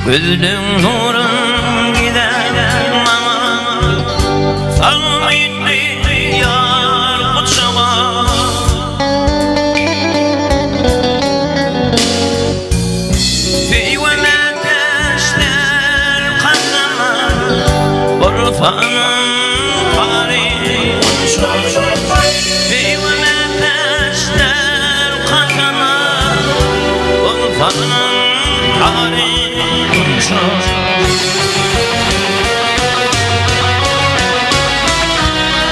Gözlüğün nurun gider bana, sal gitti yar kucağıma. Feyveme teşler kanına, Urfa'nın tarihi konuşur. Feyveme teşler kanına, Urfa'nın tarihi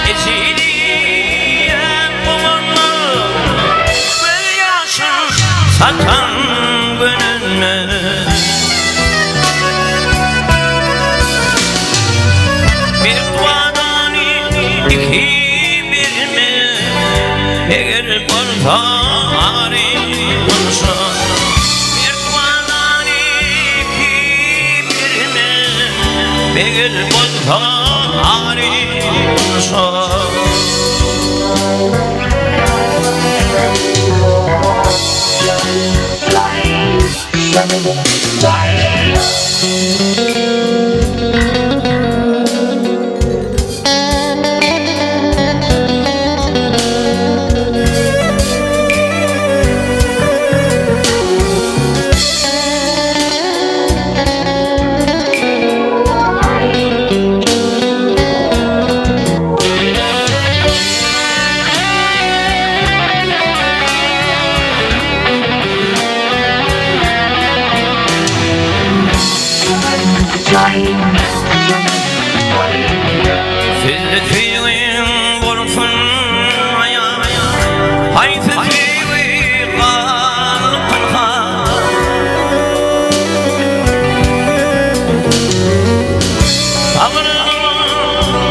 Eziliye bulunma bir yaşın satan gönlüme. Bir duadan iki bir mi eğer olsa arayı bulsun. Bir bolta arıyorsa Sizde tüyün vursun ayağa, haydi tüyü kalkınha. Sabrımın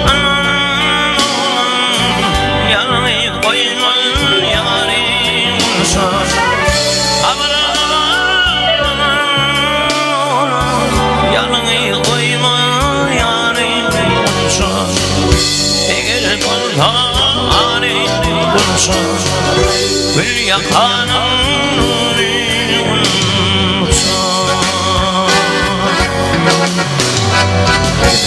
yanı koymaz yarim olsun. Sabrımın yanı koymaz yarim olsun. Eğer kulağını bulsun, gül yakanın nuru olsun.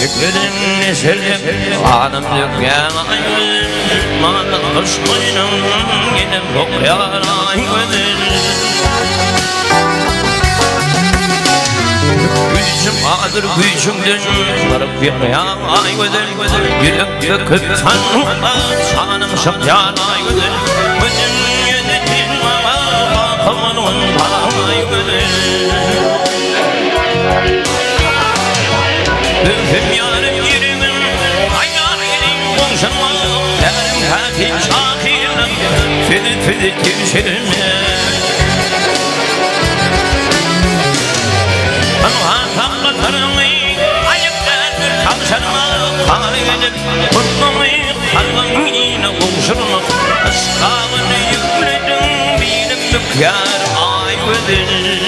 Fikrin neşerim, anım döken ayın, bana hoş boynum gidip okuyan ayın. Gücüm adır gücümdür, varıp yıkayan ay güzel. Yürek döküp sanma, sanım şapyan ay güzel. Gözüm yüzetin bana, bakalım ay güzel. Öpüm yarım yerimin, ayar yerim konuşma. Derim katil şakirim, filit filit gevşerim. Taklatırımı ayıklar tavşanıma kar edip kurtlumu kalbim yine oluşurma. Ashabını yükledim bir tükyar ay güzel.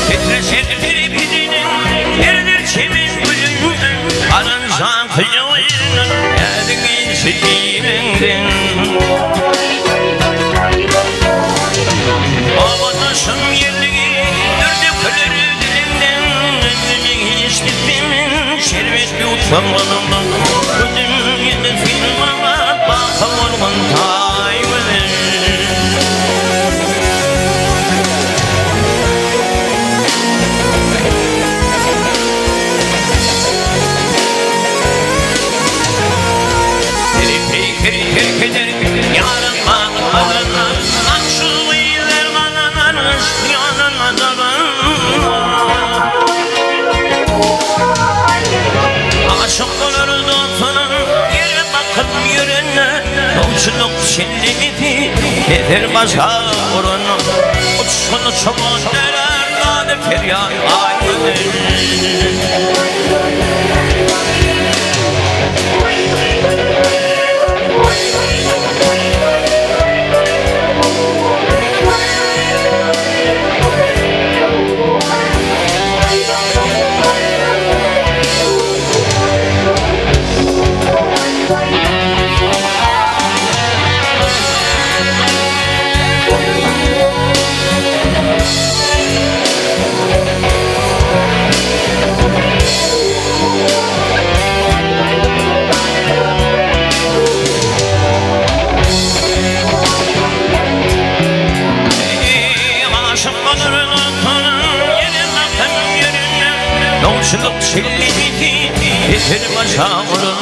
Titreşir tripidinin yerdir çemin gülün aransan kıyıvın yerdin şiirinden. Ovadaşım yerliği dördü kölürü dilinden. Gözümü içtiğimin şerbetli utanmadım. Gözüm yedi filmama bakalım tayvını. Yolculuk şimdi gibi yeter başa uğruna. Uçsunu çoban neler, nade feryat ay Yolculuk çiledi getir başağına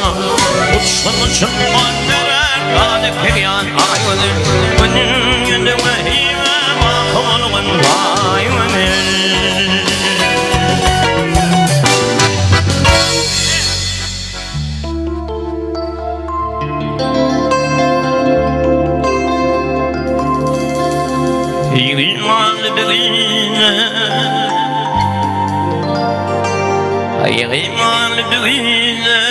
Uçsun uçun manderer Kâde peryan ayvanır Günün yüzüme hime Bakımalımın hayvanır İmanlı birine İmanlı birine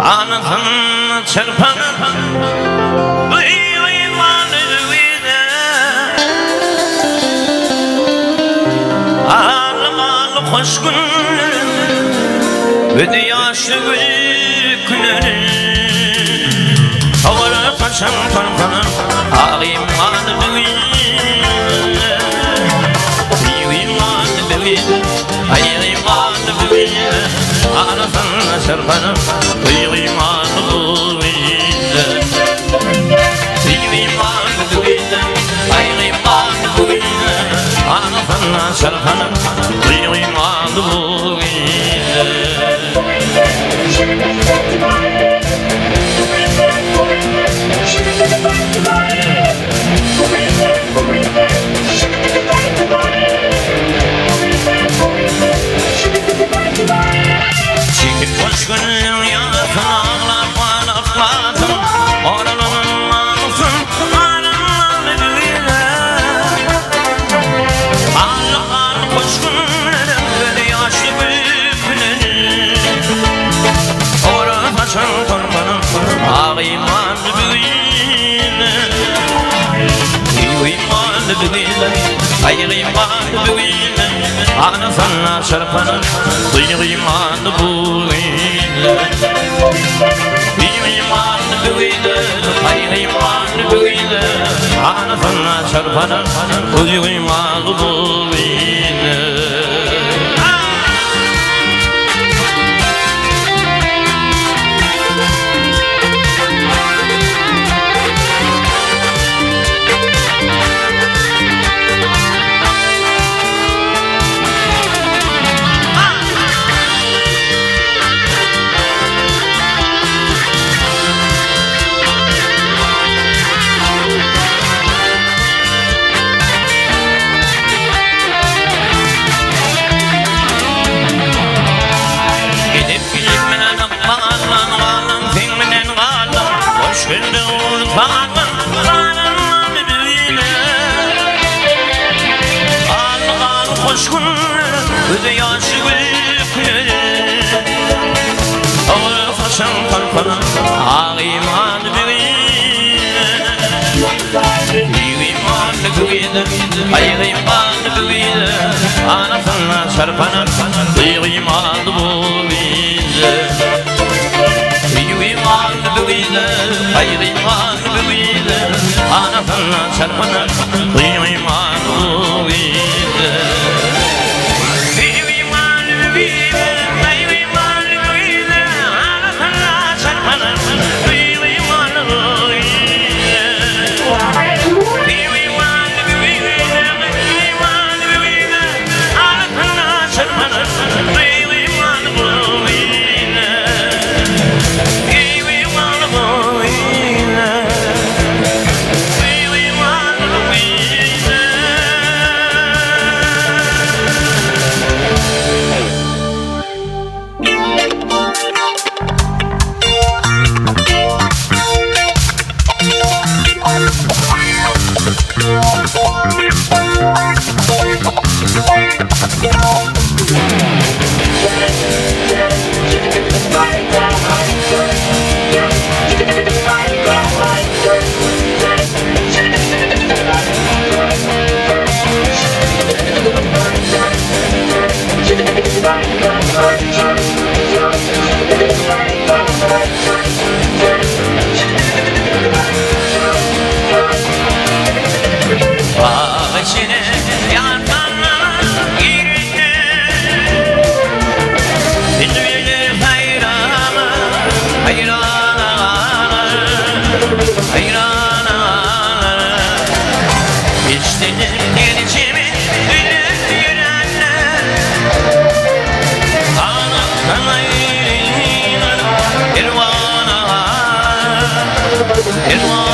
Anasını çırpanır İmanlı birine Ağlamalı hoş günlerin Ve de yaşlı günlerin Havara kaçan parpanır İmanlı birine Hayır imanı büyüyle Anasını şerpanı Hayır imanı büyüyle Hayır imanı büyüyle Hayır imanı büyüyle Anasını şerpanı Hayır imanı büyüyle Çekip boş gönlüm yakın ağlar ağladım Oralanın namusun ağlanmalı bile Ağlar boş gönlüm böyle yaşlı büyüklerim Orada taşan korkanım ağ imanlı bile İmanlı bile hayır imanlı bile Anasını çarpanır Duyur imanı buyla İmanı buyla Hayır imanı buyla Anasını çarpanır Duyur imanı buyla Hoş günler, öde yaşı gülükleri Ağır faşan parpana, ağ imanı birine Bir imanlı birine, hayır imanlı birine Anasına çarpana, bir imanlı birine Bir imanlı birine, hayır imanlı birine Anasına çarpana, bir imanlı birine Bağışını yandan girdi, Bülbül hayrana, hayrana, hayrana. İstedim geleceğimi gülüp yürenler, Ağlattan ayrılır irvana, irvana.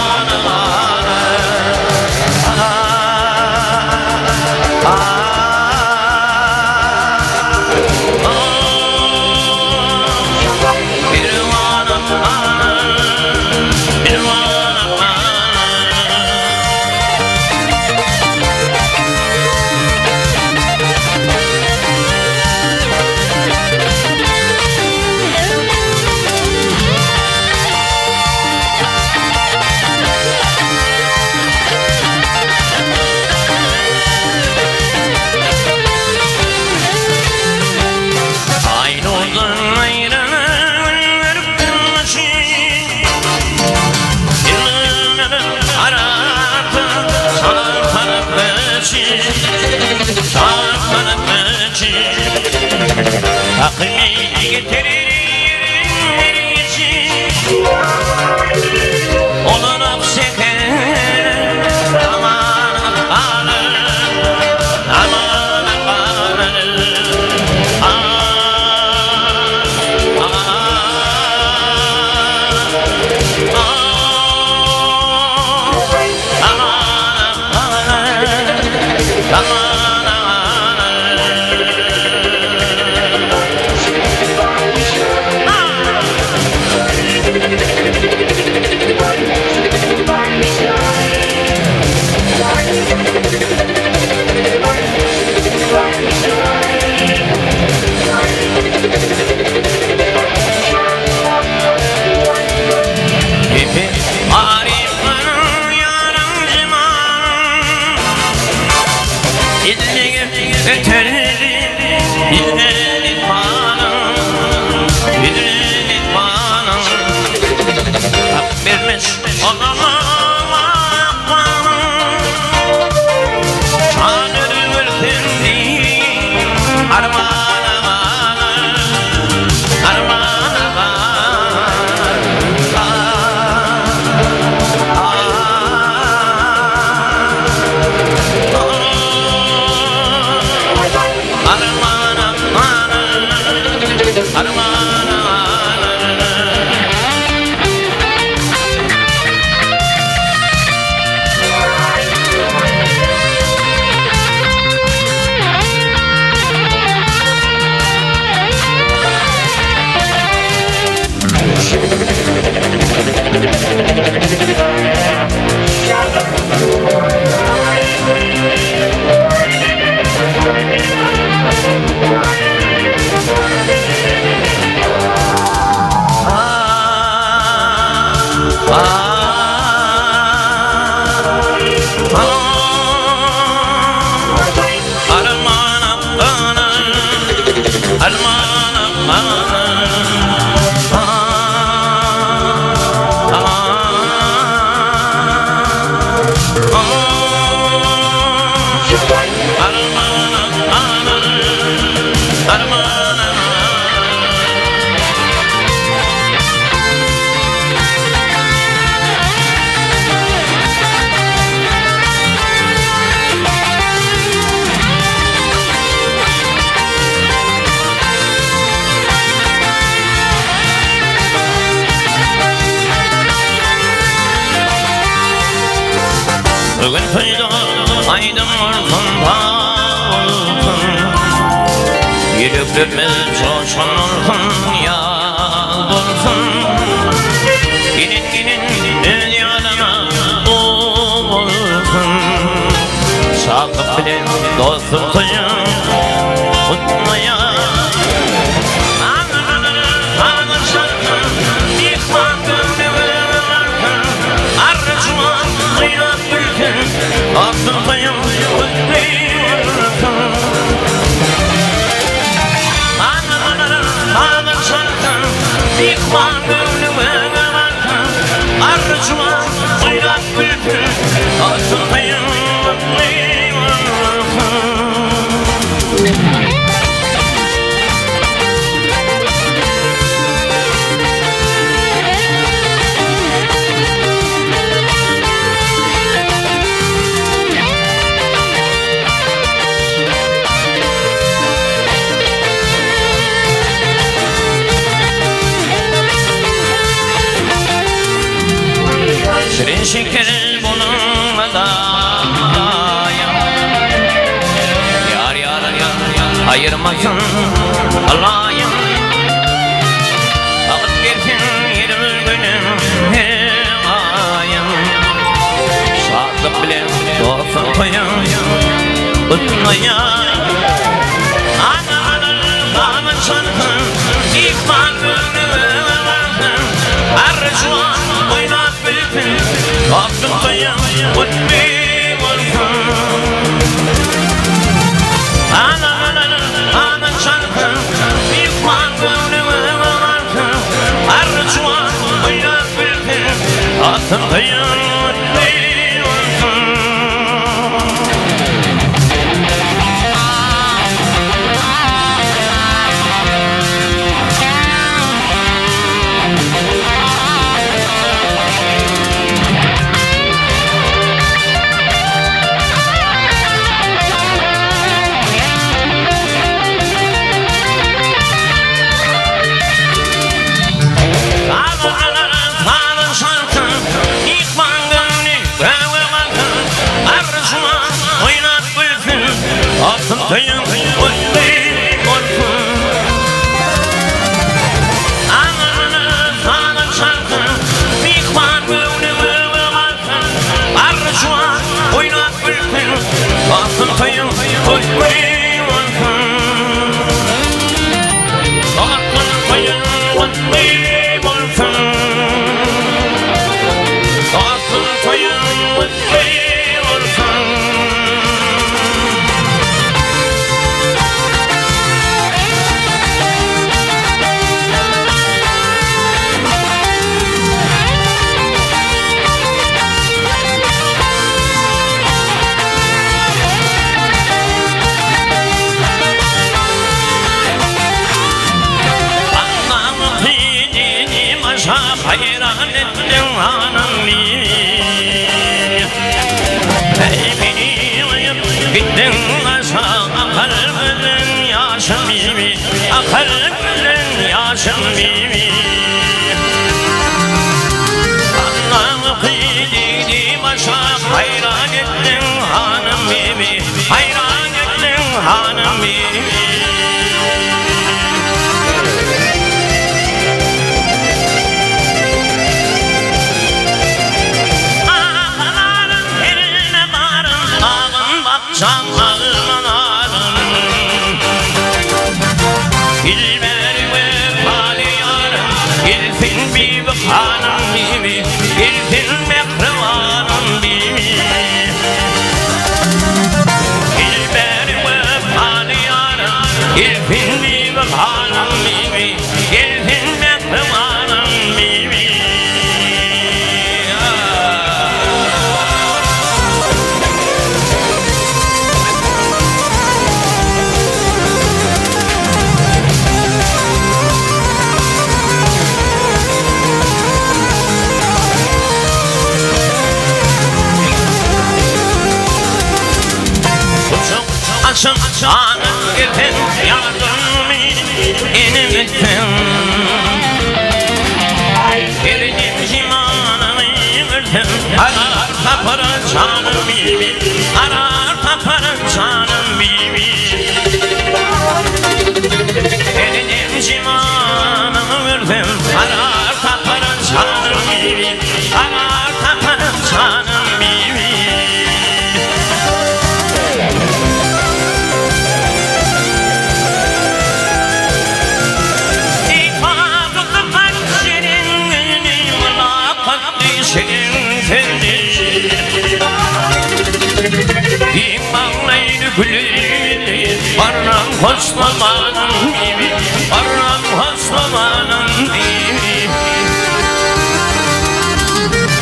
Aklını getirir yerin için, onun hapseder aman aman aman aman Bugün fayda aydın ortanda olsun, yüreklerimiz coşan olsun, yağ olsun. Gidin dünyana olsun, sakıp bilen dostum toyun kutmaya. Aklımdayım Ağlar şarkım Yıkman gönlüme varken Arzuman Uyrak bülbül Aklımdayım Şirin şeker bununla da yar yar yar ayırmasın Allah'ım. Ağıt versin yerimiz günüm ayım. Şartlık bile dostum koyun kutmaya. Ağlar şarkım yıkman gönlüme varken Arzuan oynak bülbül aklımdayım kutbi varken. Ağlar şarkım yıkman gönlüme varken Arzuan oynak bülbül aklımdayım kutbi varken. Aklımdayım kutbi varken. Ağlar şarkım yıkman gönlüme varken Arzuan oynak bülbül aklımdayım kutbi varken. Aklımdayım kutbi varken. Aklımdayım kutbi varken. Hayran ettin hanım beni. Ey beni gittin aşağı kalbinin yaşım gibi. Kalbinin yaşım gibi. Allah'ım kıydım aşağı hayran ettin hanım beni. Hayran ettin hanım beni. Canlarımın ağrım İlmeri ve fali yarım İlfin bir hanım gibi İlfin mekrivanım gibi İlmeri ve fali yarım İlfin bir hanım gibi İlfin mekrivanım gibi. Aşım canım gittin yardım inim ettin. Girdim zimanımı yürüdüm. Arar taparın canım bibi. Arar taparın canım bibi. Girdim zimanımı yürüdüm. Arar taparın canım bibi. Arar taparın canım bibi. gülü Varram hoslamanın gibi Varram hoslamanın gibi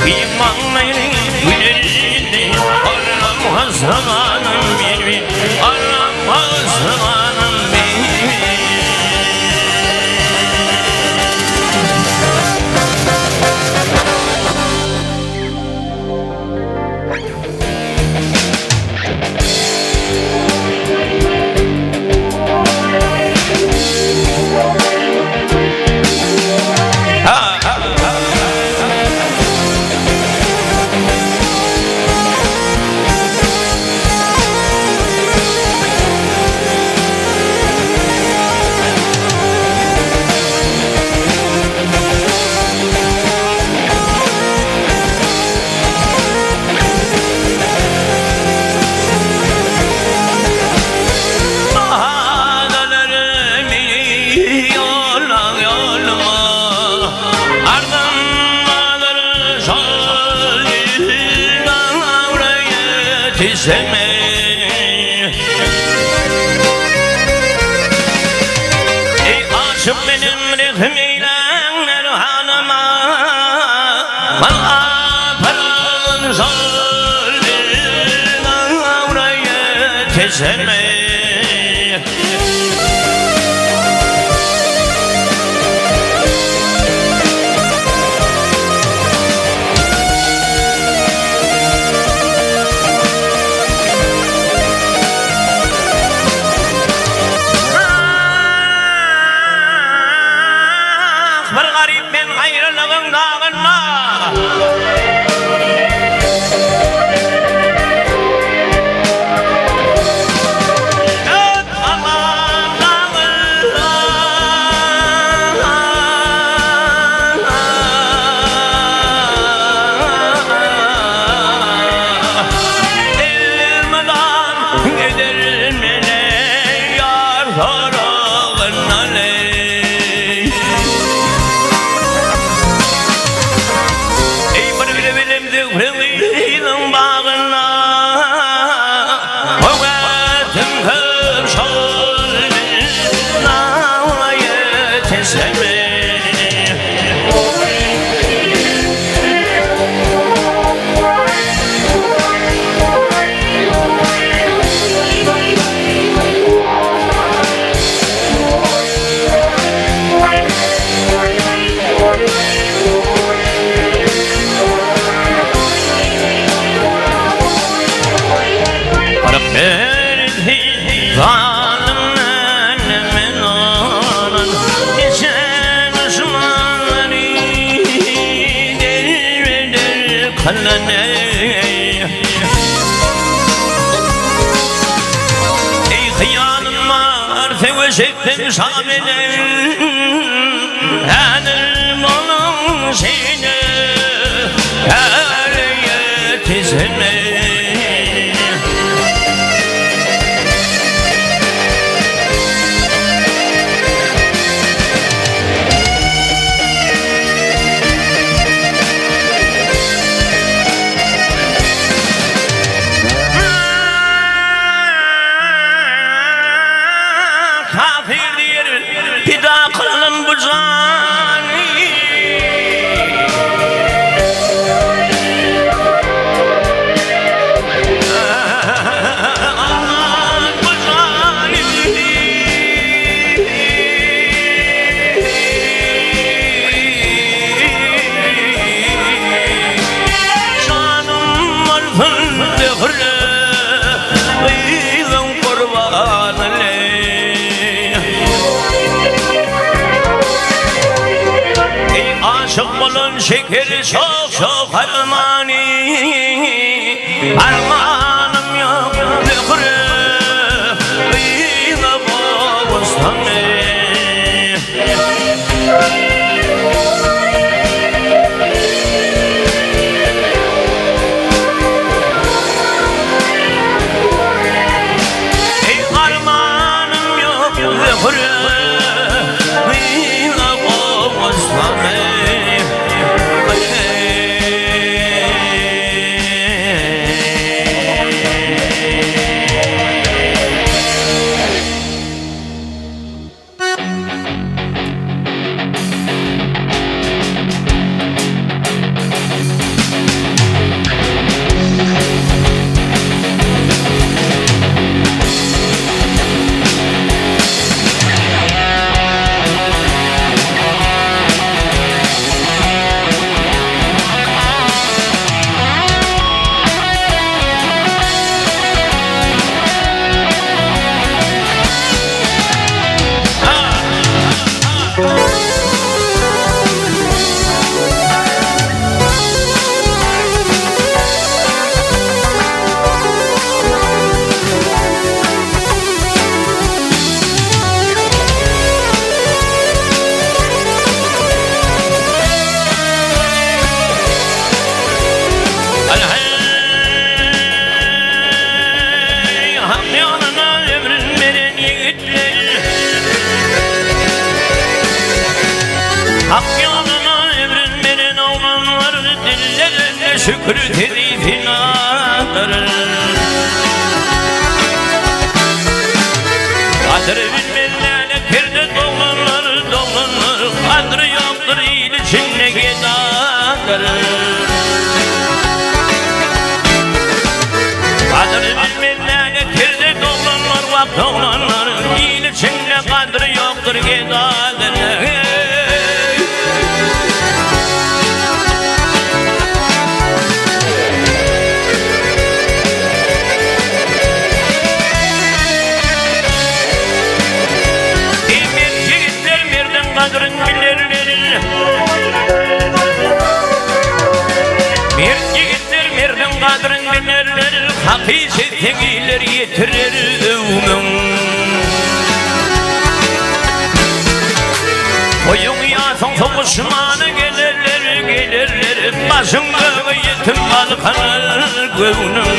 İmanların gülü Varram hoslamanın gibi Varram hoslamanın gibi Sevme Ey aşık benim rehmiyle Erhanıma Bana paran zalil Avraya tezeme Ey hıyanım var Fevşekten şamelen Hanım onun seni Her yetizine Şekeri çok çok harmani Armanım yok Lükrü Bıyla bostanı Ey armanım yok Lükrü Bıyla bostanı şükür terifinadır. Kadir bilmeyenlerle kirde dolanlar, kadir yoktur il içinde gedadır. Kadir bilmeyenlerle kirde dolanlar, il içinde kadir yoktur gedadır. Kadrın binerler, hakisetin iler yetirir övmün. Koyun yasın soğuşmanı gelirler, başında yetim balkanır gövnün.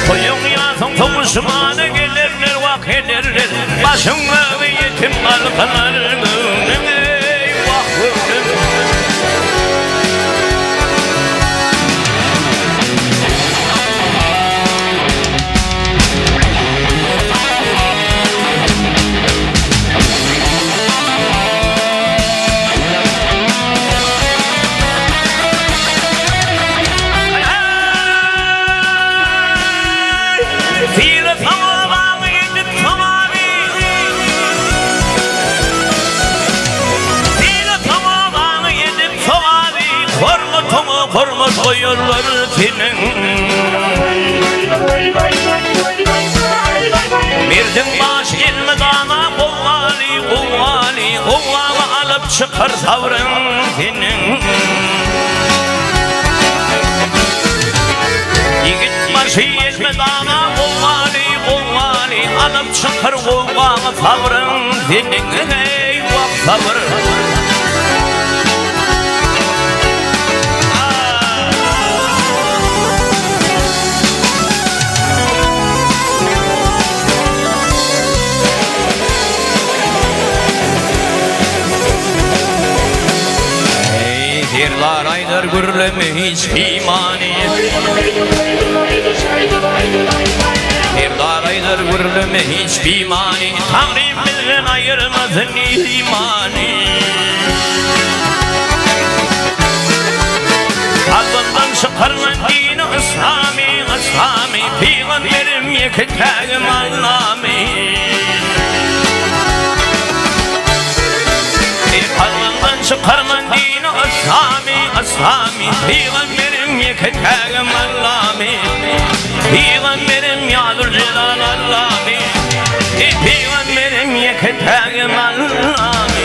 Koyun yasın soğuşmanı gelirler, vak ederler, başında yetim balkanır gövnün. Eyvah gövnün. Kormaz koyarlar senin. Mirdin baş ilmi dana kuvvali alıp çıkar savrın senin. Yigit başı ilmi dana kuvvali alıp çıkar kuvvali savrın senin. Eyvah savrın. Yıllar aylar gürleme hiç imani. Yıllar aylar gürleme hiç imani. Tanrım bizden ayırmasın imani. Kalbimden çıkarman dini İslami. Peygamberim yeketağım Allah'mi. Kalbimden çıkarman dini İslami, Peygamberim yeketağım Allah'mi. Peygamberim yadur celal Allah'mi. Peygamberim yeketağım Allah'mi.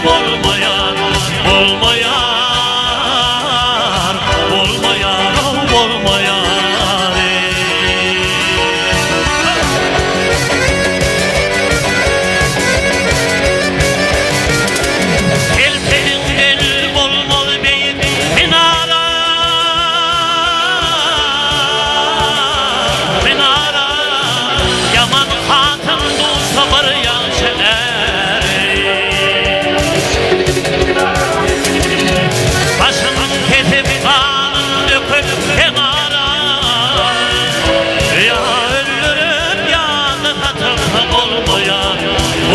Olmayan olma yâre. Elperin el olmalı beyin minara, minara. Yaman hatın bulsa var yaşar. Başımın ketebi kanın döküp kenara. Ya ölürüm ya da tatım olmayan,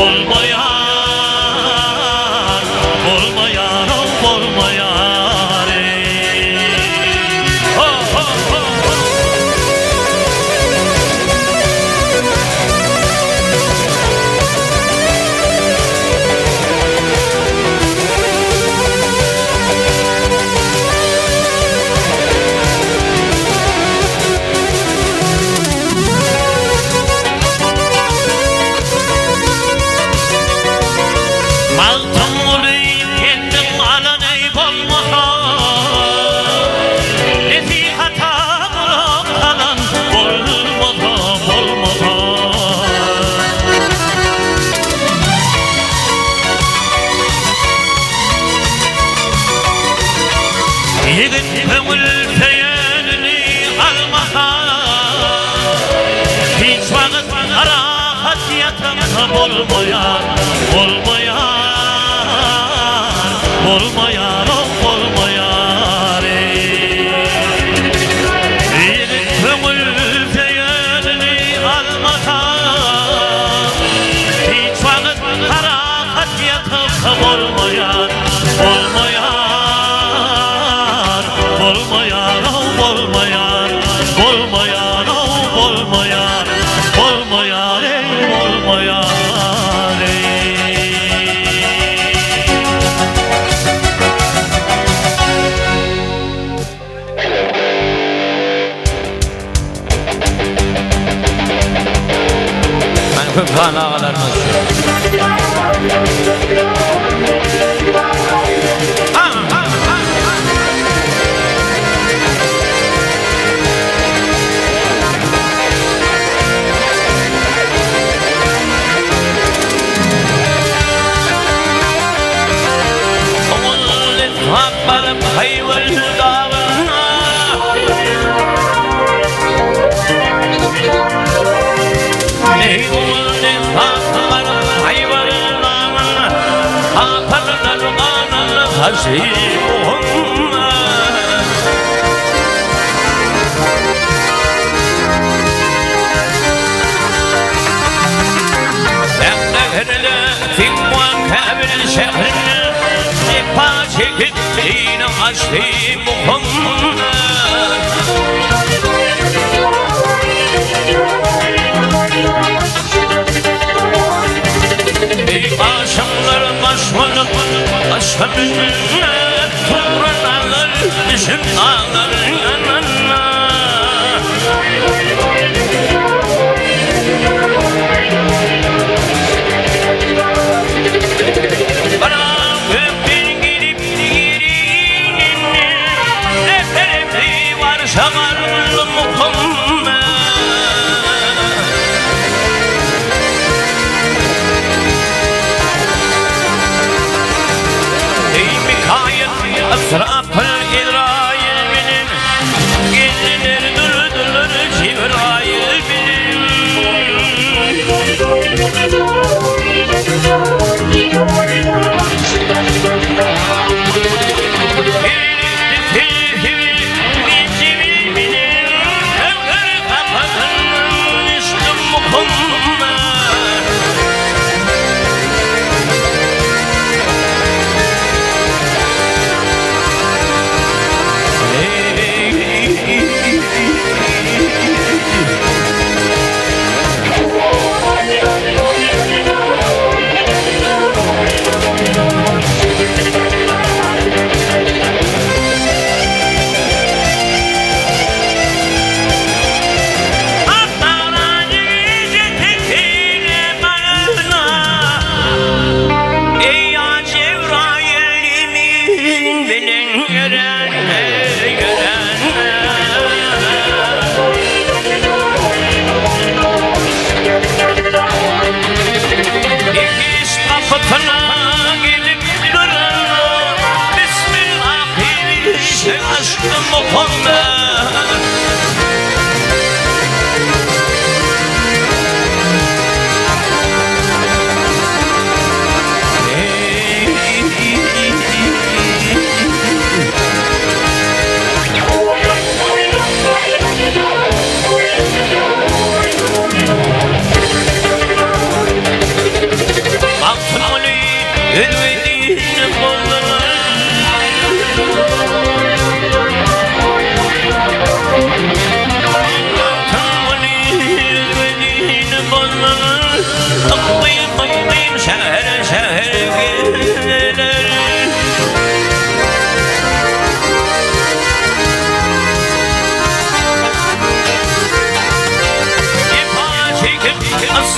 olmayan, olmayan, olmayan. Ho ho ho ho. Maltım olayım kendim alan eyb olmaha. Nesihata bulup kalan olmaha, olmaha. Yigit köngül feyenini almaha. Hiç vakit rahat yatım olmayan, olmayan, olmayan, olmayan. Yigit köngül feyenini almaha. Hiç vakit rahat yatım olmayan, olmayan, olmayan, olmayan, olmayan, olmayan, olmayan, olmayan. Ben köprüğün ağalarını Haklarım hayvan dağına. Ey oğlum haklarım hayvan dağına. Hakarlarım ananı hasibunna. Emre fikvan kabir şehrine. Paçe gittiğini açtı Muhammed. Ey aşımların başmanı, aşkımın tuğralar, düşün ağların yanına. Şamarlı Muhammed. Ey Mikail, Asrafıl İsrail benim. Gelinir durdur Cibrail benim.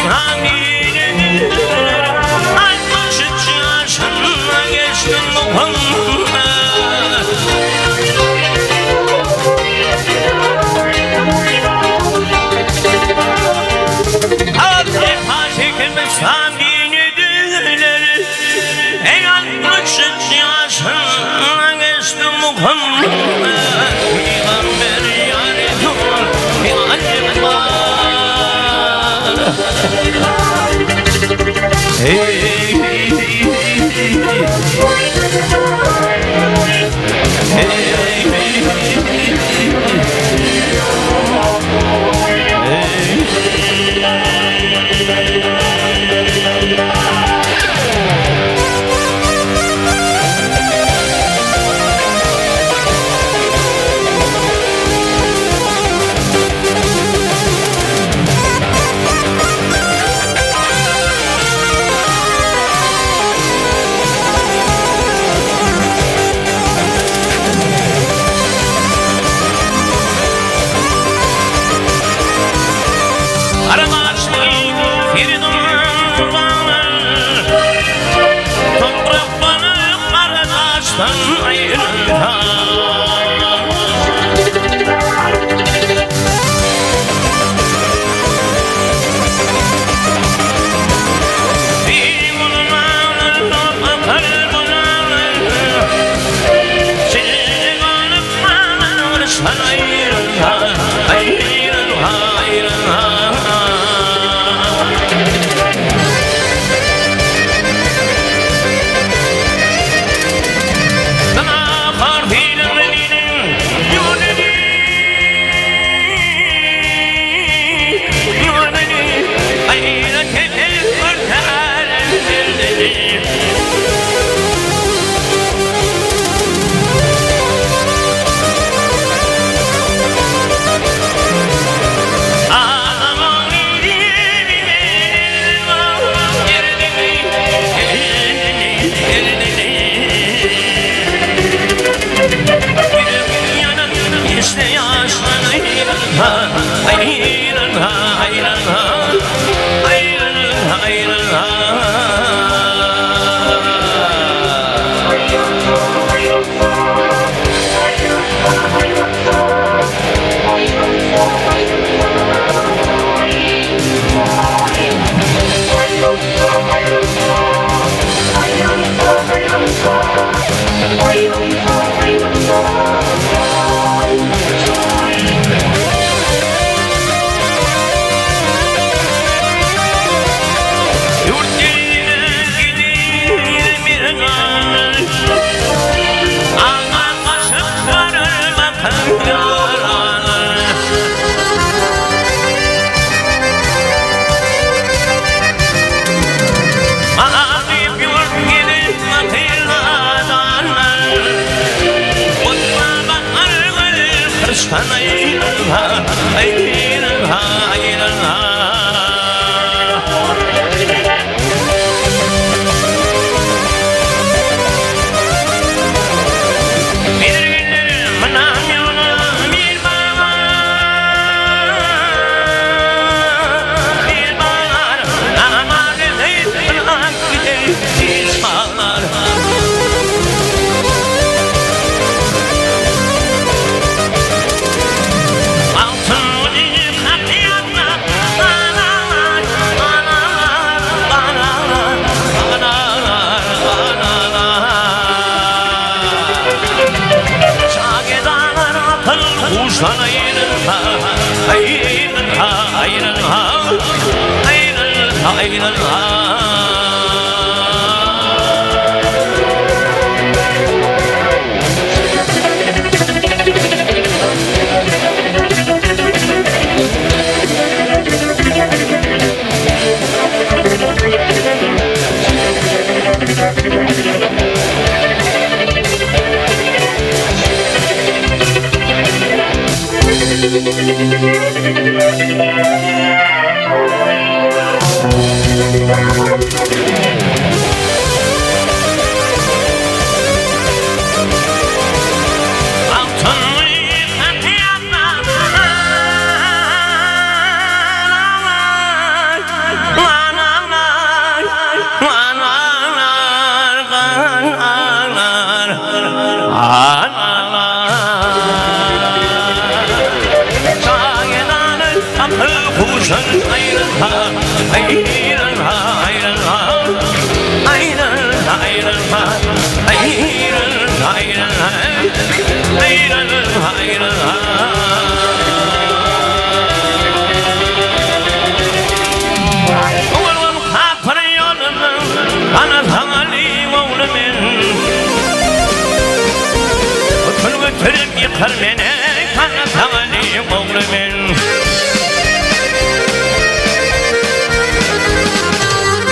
saniyedir ay başı çarşına geçtim bu konuda Hadi paşekim saniyedir ey ay başı çarşına geçtim bu konuda Peygamber yâri dur yârim var kuşlar ayrılma, ayrılma, ayrılma, ayrılma, ayrılma, ayrılma, ayrılma, ayrılma, ayrılma. Oğlum kapır yolunu, anlatalım oğlumun. Götürüp yıkar beni, anlatalım oğlumun.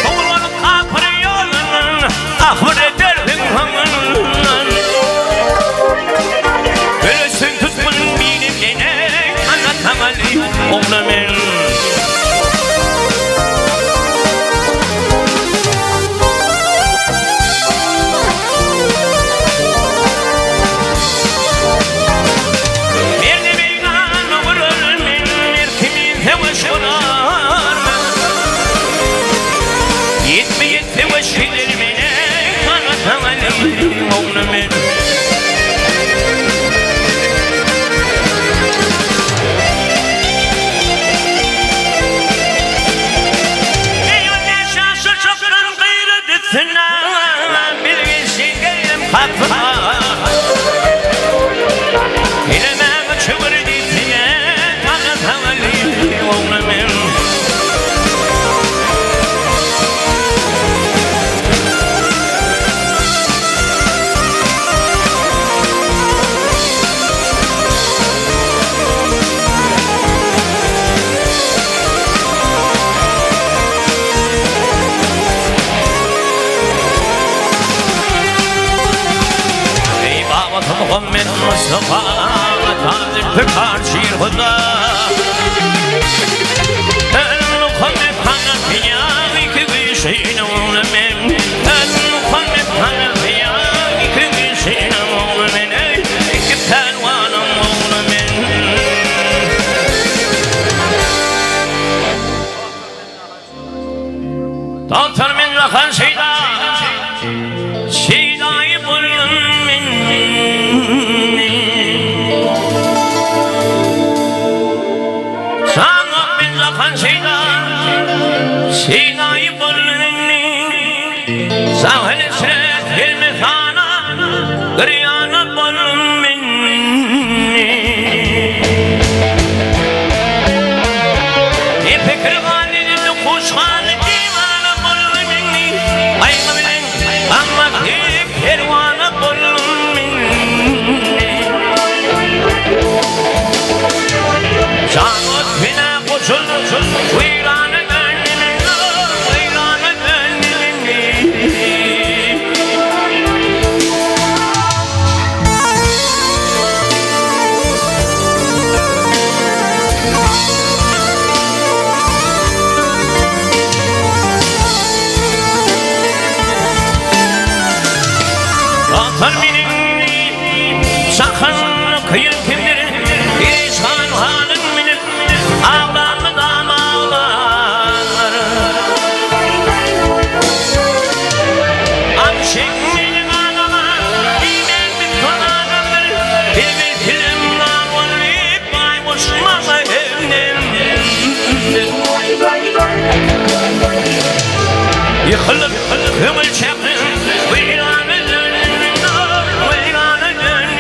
Oğlum kapır yolunun, ahır ederdim hamından. Ölüsün tutmun benim gene, anlatalım oğlumun. Muhammed Mustafa Tazim Pekar şiir huda El-Muhammed Hanafiya İki gişin oğlumen El-Muhammed Hanafiya İki gişin oğlumen İki pervanım oğlumen Doktor min rakan şeyda Şeydayı bulun min Şeydayı bulunni Sahil esret ilmihana Gıriyana bulun minni İpekir galidini kuşkanı divana bulun minni Ayma bilin ama hep pervana bulun minni Canot bina kuşulun Uyranı sakın kıyın kimdir İhsan hanın minir Ağlandı damalar Amşeklinin analar İmen bir tonarımdır Bir kilimden oluyup Bayboşmama evlendim Yıkılıp kımıl çektim Veyranı dönümün Veyranı dönümün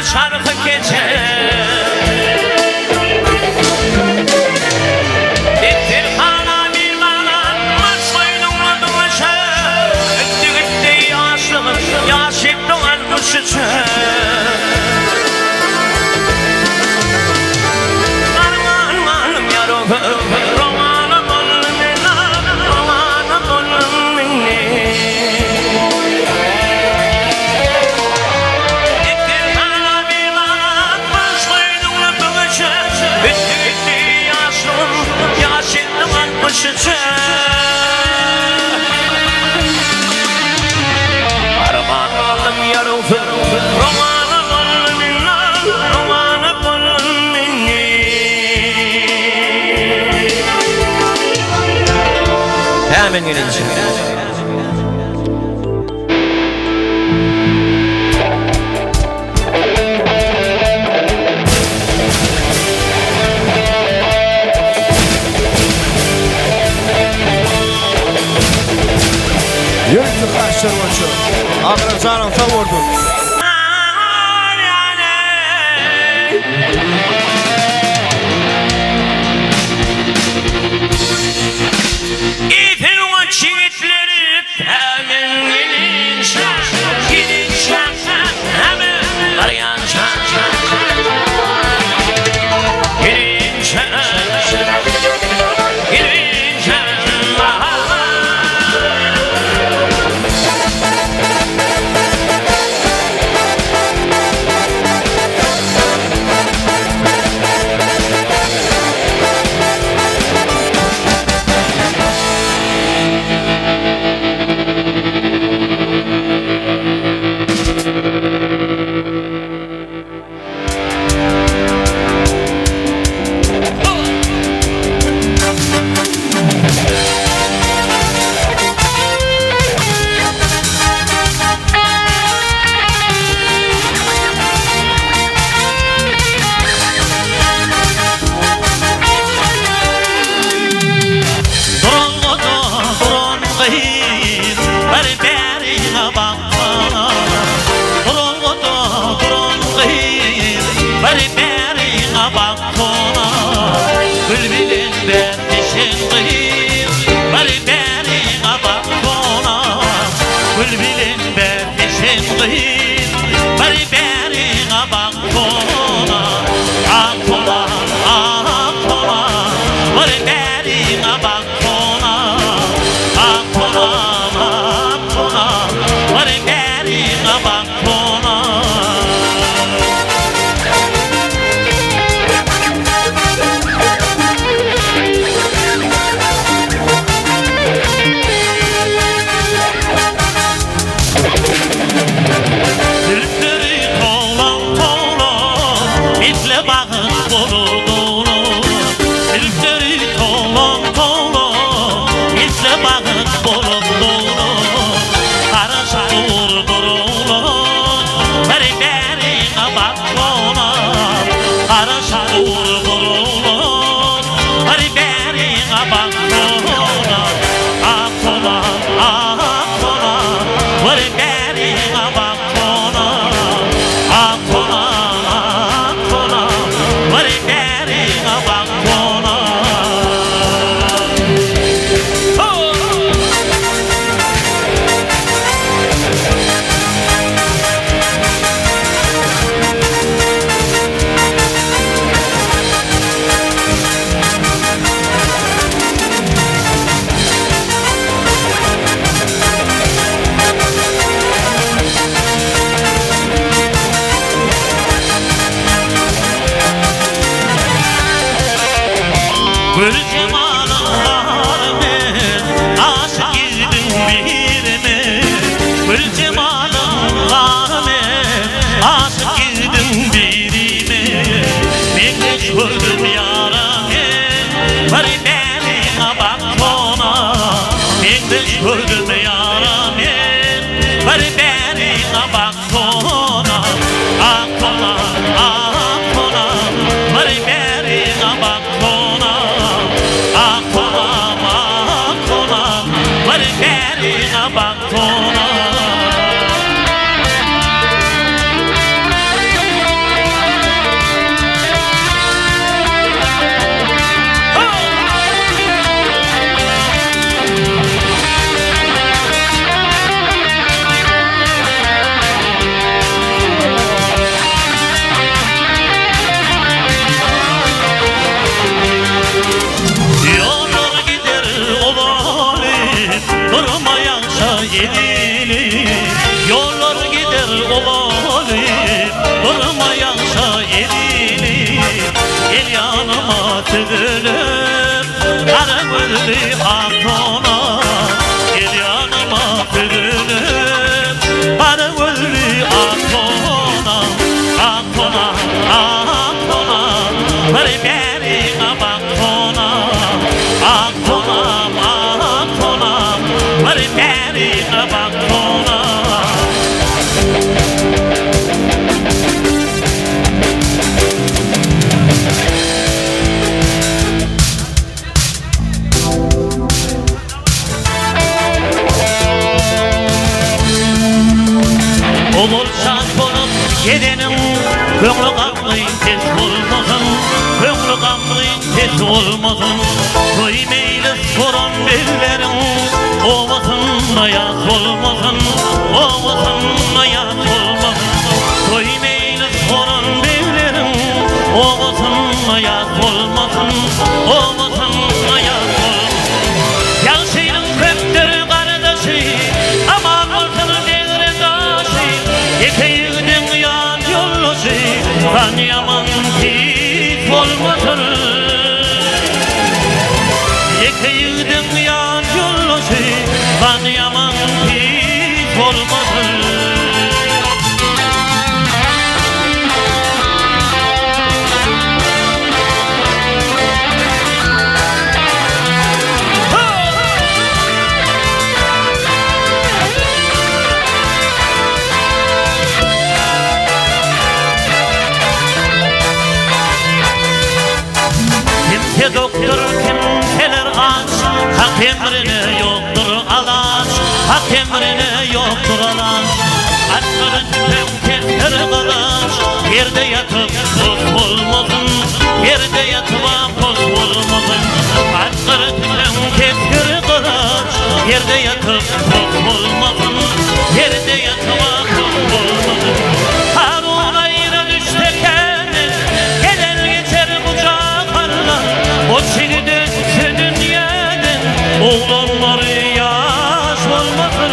bir şarkı geçer. Ettir kana bir bana baş boynumla dolaşır. Gitti gitti yaşlımın yaşıp doğan kuşucu. Armanım yarım romanım onun romanım onun Ettir kana bir bana baş boynumla dolaşır. Gitti gitti yaşlım yaşıp doğan kuşucu. Armanım yarım romanım onun romanım onun Hemen gelince. Yürütü kaçtır uçu. Akırın canınsa vurdun. İpin o çiğitleri hemen gelince hemen arayan gelince Gül cemalın var mı? Aşık idim birime. Gül cemalın var mı? Aşık idim birime. Ben de gördüm yaramı. Var beni bak ona. Ben de gördüm yaramı. Var beni bak ona. Ak ona, ak ona. Var beni bak ona. Ak ona, ak ona. Var beni bak ona. Var berine bak tonam Ak tonam ak tonam Var berine bak tonam Olursa olup gidenin Könglü kalmayın tez olmasın Könglü kalmayın tez olmasın Duymaylı soran bellerin Ovasın ayaz olmasın Ovasın ayaz olmasın Duymaylı soran bellerin Ovasın ayaz olmasın Ovasın ayaz olmasın Yaşayın köktür kardeşi Aman olsun devre taşı Yeteğinin yan yollusu Kan yaman hiç olmasın Yeteğinin yan yollusu Kan yaman hiç olmasın Kimse doktor, kimseler aç Hak emrine yoktur alaç Hak emrine yoktur alaç Aşkların tüpem kılıç Yerde yatıp boz olmasın Yerde yatıp boz olmasın Aşkların tüpem kılıç Yerde yatıp boz olmasın Yerde yatıp boz olmasın Harun ayra düşteken Gelir geçer bucaklarla O seni dönse dünyadan Oğlanları yaş olmasın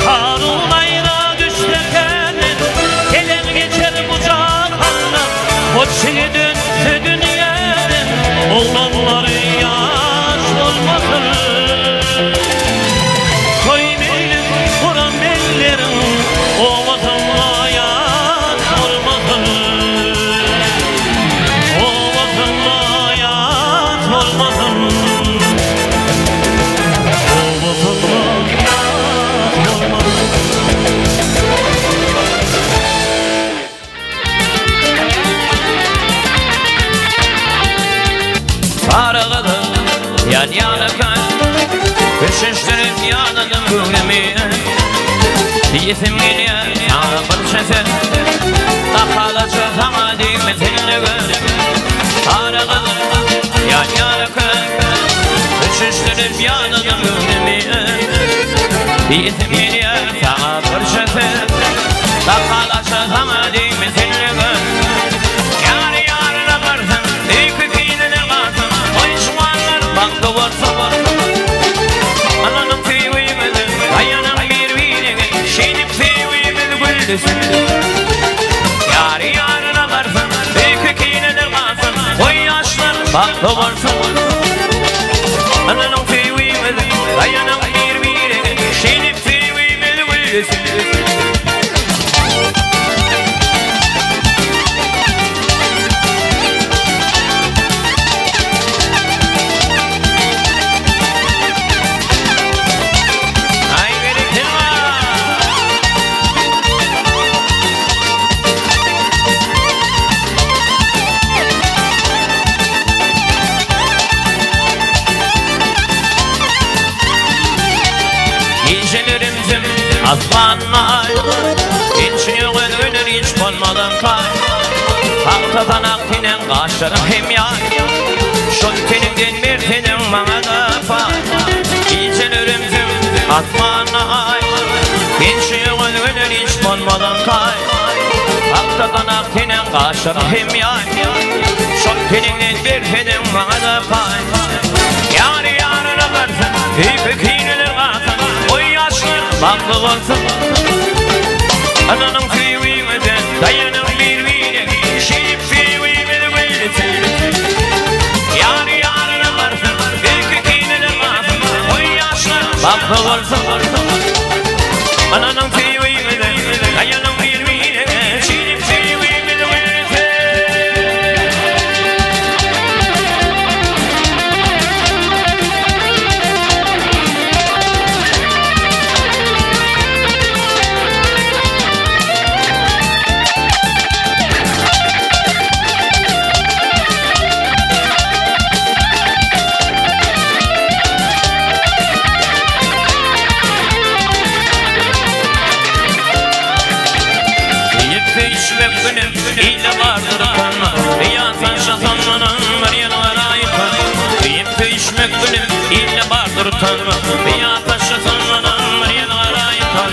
Harun ayra düşteken Gelir geçer bucaklarla O seni dönse dünyadan Oğlanları yaş olmasın Koymayın kuran bellerin Ovasınla yaş olmasın Ovasınla yaş olmasın Ovasınla yaş olmasın Araladım yan yana kan Üşüştürüp yanladım gülümü Yetim geliyor sana bir sefer Takala çıkama değmetinle gül Araladım yan yana kan Üşüştürüp yanladım gülümü Yetim geliyor sana bir sefer Takala çıkama değmetinle gül Yar yarına varsın İlk kinine varsın Baktı varsa varsa Ananın feyvimedi Dayanın bir birine Şeydim feyvimedi güldüsün Yar yarına varsın Büyük kinine varsın Oy yaşlar Baktı varsa Ananın feyvimedi Dayanın bir birine Şeydim feyvimedi güldüsün Gecelerimizim aslanlar Hiç yok ölür hiç olmadan kay Halkadan aktinen kaşlarım hem yar Şun teninden bir tenim bana da fay Gecelerimizim aslanlar Hiç yok ölür hiç olmadan kay Halkadan aktinen kaşlarım hem yar Şun teninden bir tenim bana da fay Yar yarına varsın İpek iğneler varsın Oy yaşlar baklı olsun Ananın feyvimede Dayanın bir birine Şerif feyvimede böylesin Yar yarına varsın İpek iğneler varsın Oy yaşlar baklı olsun Ananın feyvimede Dayanın bir birine Şerif feyvimede böylesin Yiyip içmek günüm ile vardır kanma. Yatan şatanmanın var yanlara yıkan. Yiyip içmek günüm ile vardır kanma. Yatan şatanmanın var yanlara yıkan.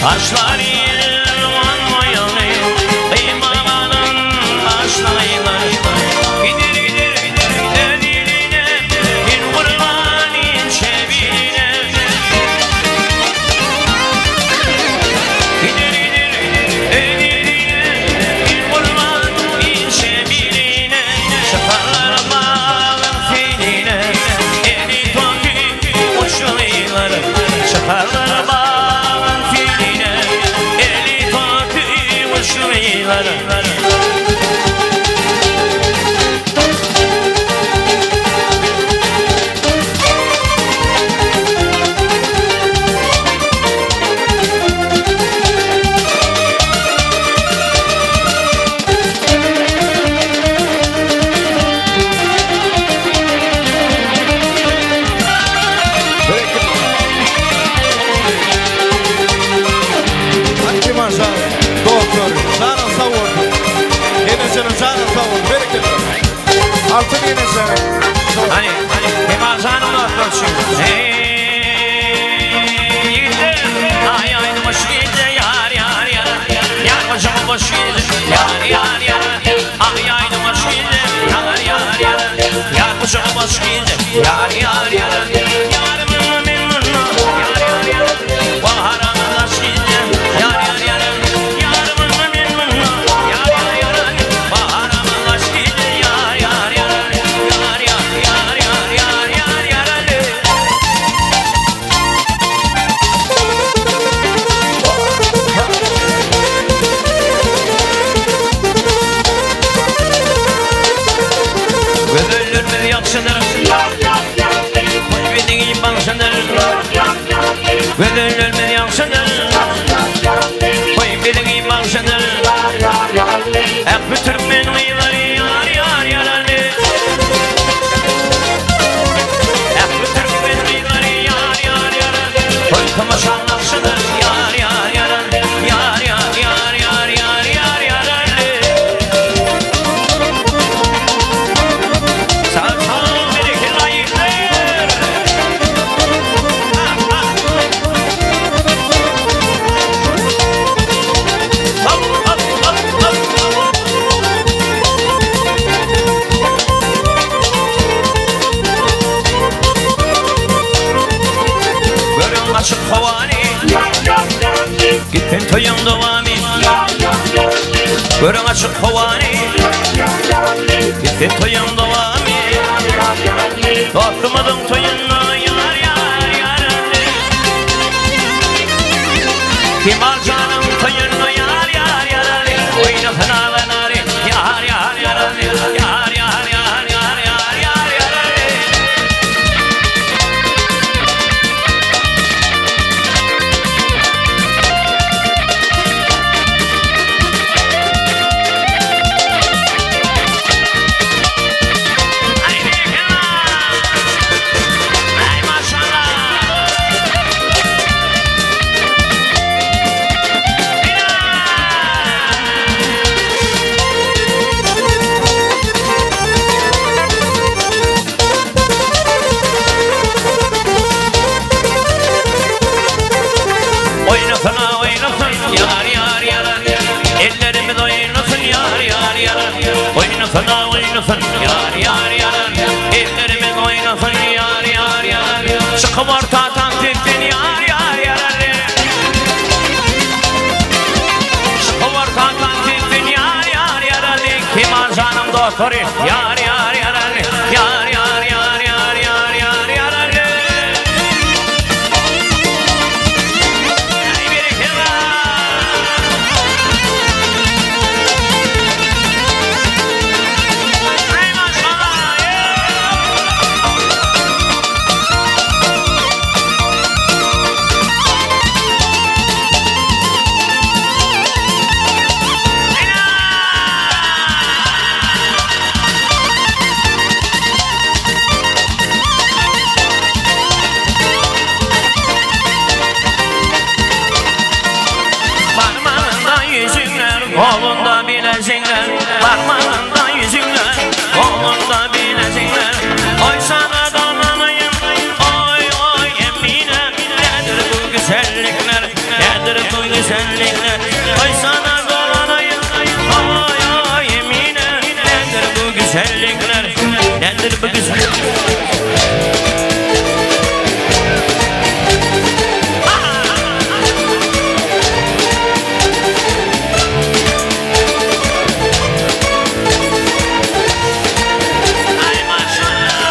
Taşlar yılman mayalı, kıymamanın taşlaylar. Gider gider gider diline, bir kurbanın çevine. Gider gider diline, bir kurbanın çevine. Şaparlar bağın filine, eli toki uçuylar. Şaparlar bağın altın yenisi. Hani Kemalcan'ın arkadaşı. Ay ay boş gece yar yar yar. Yar başımı boş gece yar yar yar. Ay ay boş gece yar yar yar. Yar başımı boş gece yar yar yar. Yarımın memnunla yar yar yar. Baharana boş gece yar yar yar. Yarımın memnunla yar yar yar. Baharana boş gece yar yar yar. Yar yar yar yar yar yar yar. Hep Türkmen kıyıları yar yar yaralı. Hep Türkmen kıyıları yar yar yaralı. Toy tamaşan nakşıdır yar yar yaralı. Yar yar yar yar yar yar yaralı. Sağ olun bir iki layıklar. Hop hop hop hop. Görün açık havani, gittin toyun devamı. Görün açık havani, gittin toyun devamı. Bakmadın toyunla yar yar yar. Kim al canım toyunla yar yar yar. Oyna fena venari yar yar yar. Yar yar yar yar yar yar yar. Ay bekle. Ay maşallah. Oynasın ha oynasın yar yar yar. Ellerimiz oynasın yar yar yar. Oynasın ha oynasın yar yar yar. Ellerimiz oynasın yar yar yar. Çıkıp ortadan tüpten yar yar yar. Çıkıp ortadan tüpten yar yar yar. Kim al canım doktoru yar yar yar. Yar yar yar yar yar yar yar. Ay bir kere. Ay maşallah. Parmağında yüzükler, kolunda bilezikler. Parmağında yüzükler, kolunda bilezikler. Oy sana dolanayım, oy oy Emine. Nedir bu güzellikler, nedir bu güzellikler. Oy sana dolanayım, oy oy Emine. Nedir bu güzellikler, nedir bu güzellikler. Ay maşallah.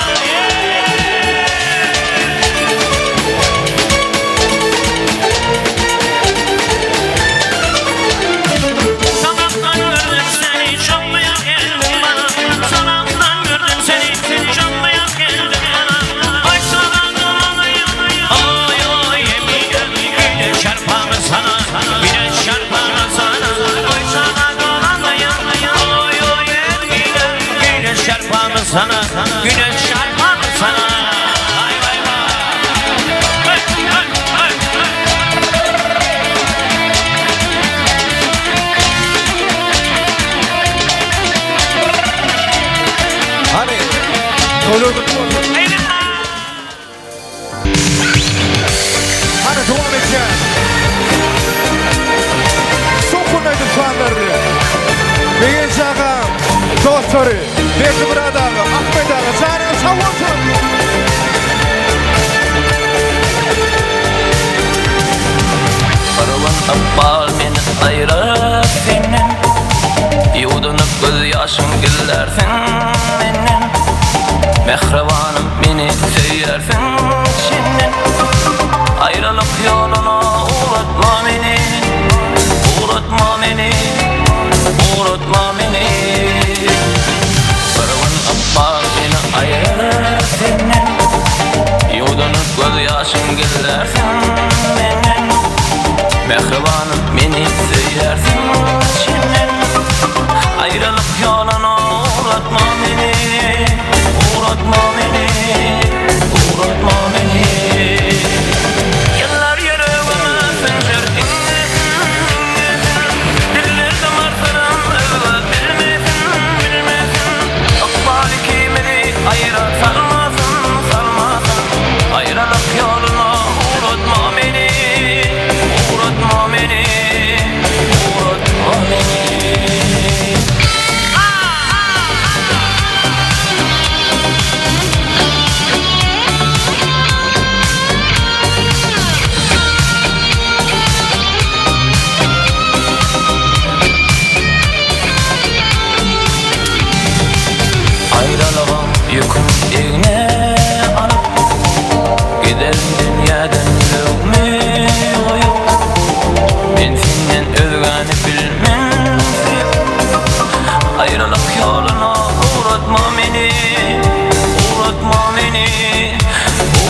Sanattan gördüm seni, çalmaya geldim bana. Sanattan gördüm seni, çalmaya geldim bana. Ay sana dolanayım, oy oy Emine. Güneş çarpar sana, güneş çarpar sana. Oy sana dolanayım, oy oy Emine. Güneş çarpar sana, güneş çarpar sana. Ay vay vay. Hey, hey, hey, hey. Hani Toluyorduk mu? Hani devam edeceğiz. Son kurnaydım şu anları. Begenç ağam, dostları, Bekir Adağı, Ahmet Ağa, Canım sağ olsun. Karavan abbal beni ayırar senin. Yudunup göz yaşın güllersin benim. Mehrevanım beni söylersin şimdi. Ayrılık yoluna uğratma beni. Uğratma beni. Uğratma beni. Karavan abbal beni ayırar senin. Yudunup göz yaşın güllersin benim. Mehrevanım beni söylersin şimdi. yoluna uğratma beni, uğratma beni, uğratma beni. Yıllar yüreğime zincir inlesin, dillerdim artırım öyle bilmesin, bilmesin. Akbali kimini ayıra salmasın, salmasın. Ayrılık yoluna uğratma beni, uğratma beni, uğratma beni. Ayrılığım yüküm eline alıp giderim dünyadan lüğümü koyup. Ben senden özgani bilmem ayrılık yoluna uğratma beni, uğratma beni,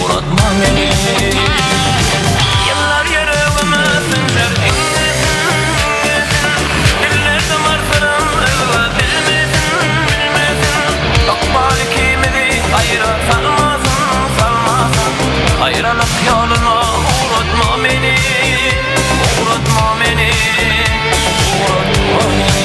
uğratma beni. Yıllar yüreğime zincir inlesin, dillerdim artırım öyle bilmesin, bilmesin. Akbali kimini ayıra salmasın, salmasın. Ayrılık yoluna uğratma beni, uğratma beni, uğratma beni.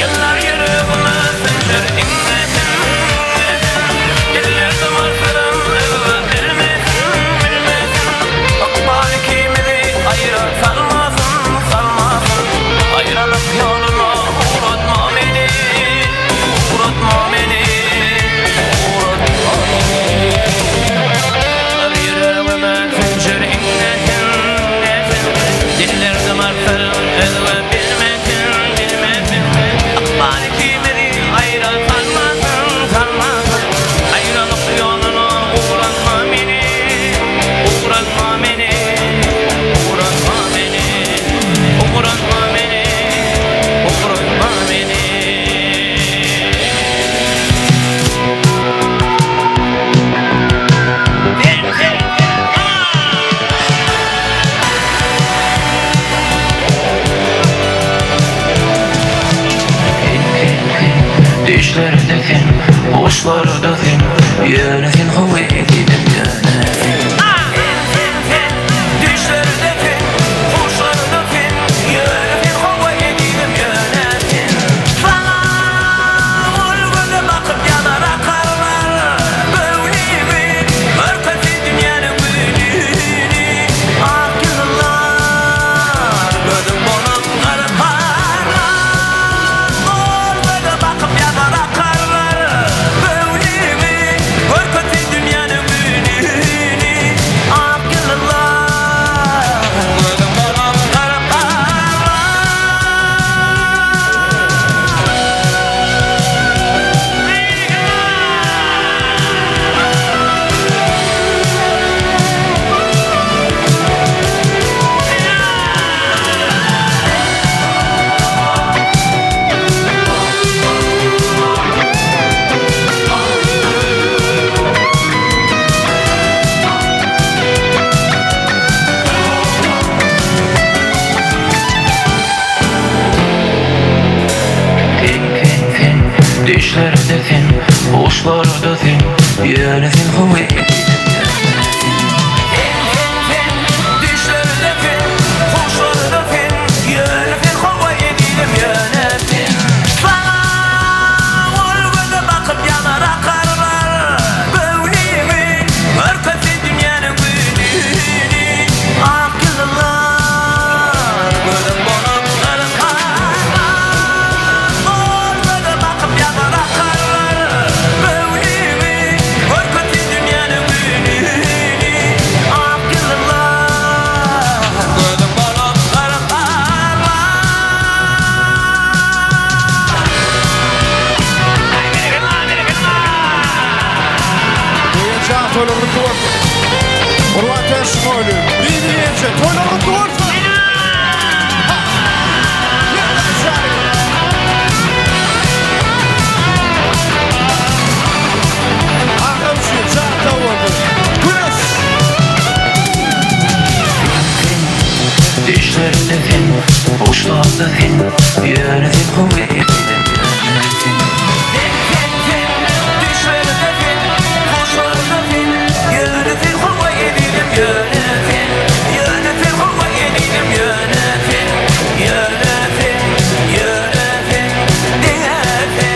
Yıllar yüreğime zincir inlesin, dillerdim artırım öyle bilmesin, bilmesin. Akbali kimini ayıra salmasın, salmasın. Ayrılık yoluna uğratma beni, uğratma beni, uğratma beni. Yıllar yüreğime zincir inlesin, dillerdim artırım öyle bilmesin, bilmesin. Akbali kimini ayıra salmasın, salmasın. Ayrılık yoluna uğratma beni, uğratma beni, uğratma beni, uğratma beni, uğratma beni. Dişlerindesin, uçlarındesin, yönetin havaya gidip yönetin. Dişlerindesin, uçlarındesin, yönetin havaya gidip yönetin. Sana vurguna bakıp yanar akarlar, böyleyimi, örtesi dünyanın büyüdüğünü. Akıllar, gözüm bunun kırparlar. Vurguna bakıp yanar akarlar, böyleyimi, örtesi dünyanın büyüdüğünü. Akıllar, gözüm bunun kırparlar. Dişlerindesin, uçlarındesin, yönetin havaya gidip dişlerindesin, uçlarındesin, yönetin havaya gidip yönetin. Sana vurguna bakıp yanar akarlar, böyleyimi, örtesi dünyanın büyüdüğünü. Akıllar, gözüm bunun kırparlar. Vurguna bakıp yanar akarlar, böyleyimi, örtesi dünyanın büyüdüğünü. şmolü. Dinleyince toyların duvarsa. Akımşı, çağda oldu. Kıras. Düşlerinde fin, boşluğunda fin, yönü fin kuvvetim. Düşlerinde fin, boşluğunda fin, yönü fin kuvvetim, yönü fin, yönü fin kuvvetim, yönü fin, yönü fin, yönü fin, diye fin.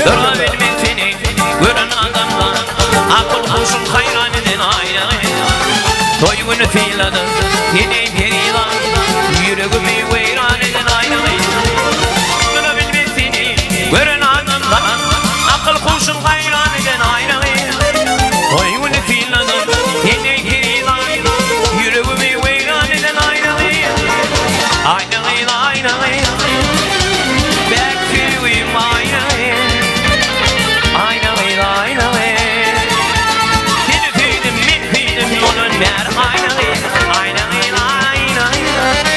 Durma bilmek seni, gören adamlar, akıl kuşun hayran eden ayrı. Toy günü filanı, yine perilan, yüreğimi veyran eden ayrı. Durma bilmek seni, gören adamlar, akıl kuşun hayran eden ayrı. Toy günü filanı, yine perilan, yüreğimi veyran eden ayrı. Ayrı, ayrı, ayrı. Back to you, my I know it, I know it. Can you feel the me, feel the moon, man? I know it, I know it, I know it.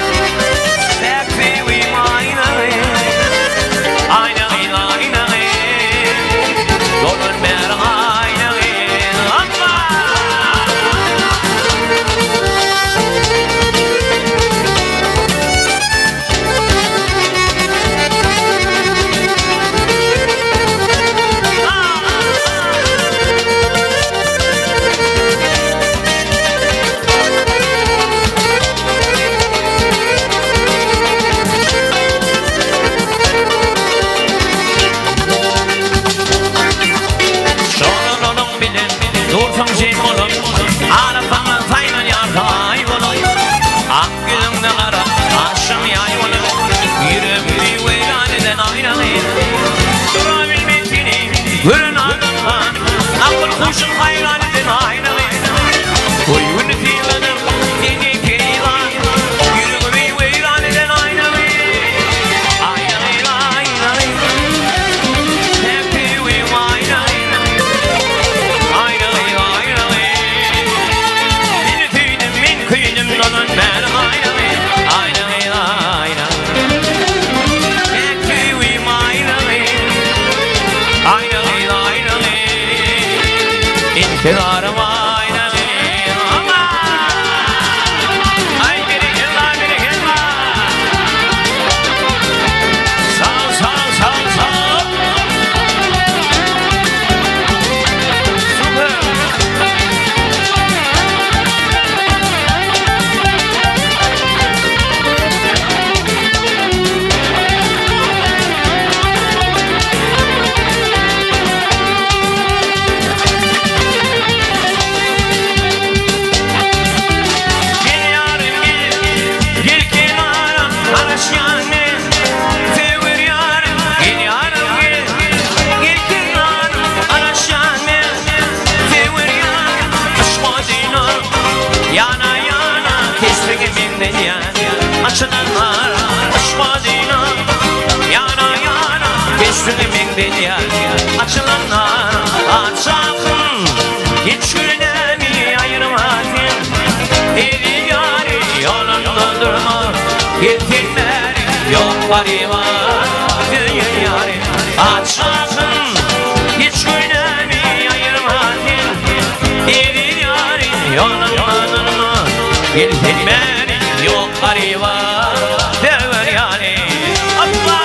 Back to you, I know it. I know it, I know it. Moon, man, I know it. Görün adamlar, akıl kuşun hayran eden aynalı. Koyunu filanım, yeni perilan, yüreğimi veyran eden aynalı. Aynalı, aynalı, hep yüreğim aynalı. Aynalı, aynalı, beni tüydüm, min kıydım, donun ben aynalı. Aynalı, aynalı, hep yüreğim aynalı. Aynalı. İntidarım aynalı ama ay biri kırma biri kırma. Sağ sağ sağ sağ. Süper. dünya açılanlar açakın hiç gülünemi ayırmadın evi yari yolunda durma yetimler yok gariban dünya yari açakın hiç gülünemi ayırmadın evi yari yolunda durma yetimler yok gariban dünya yari Allah.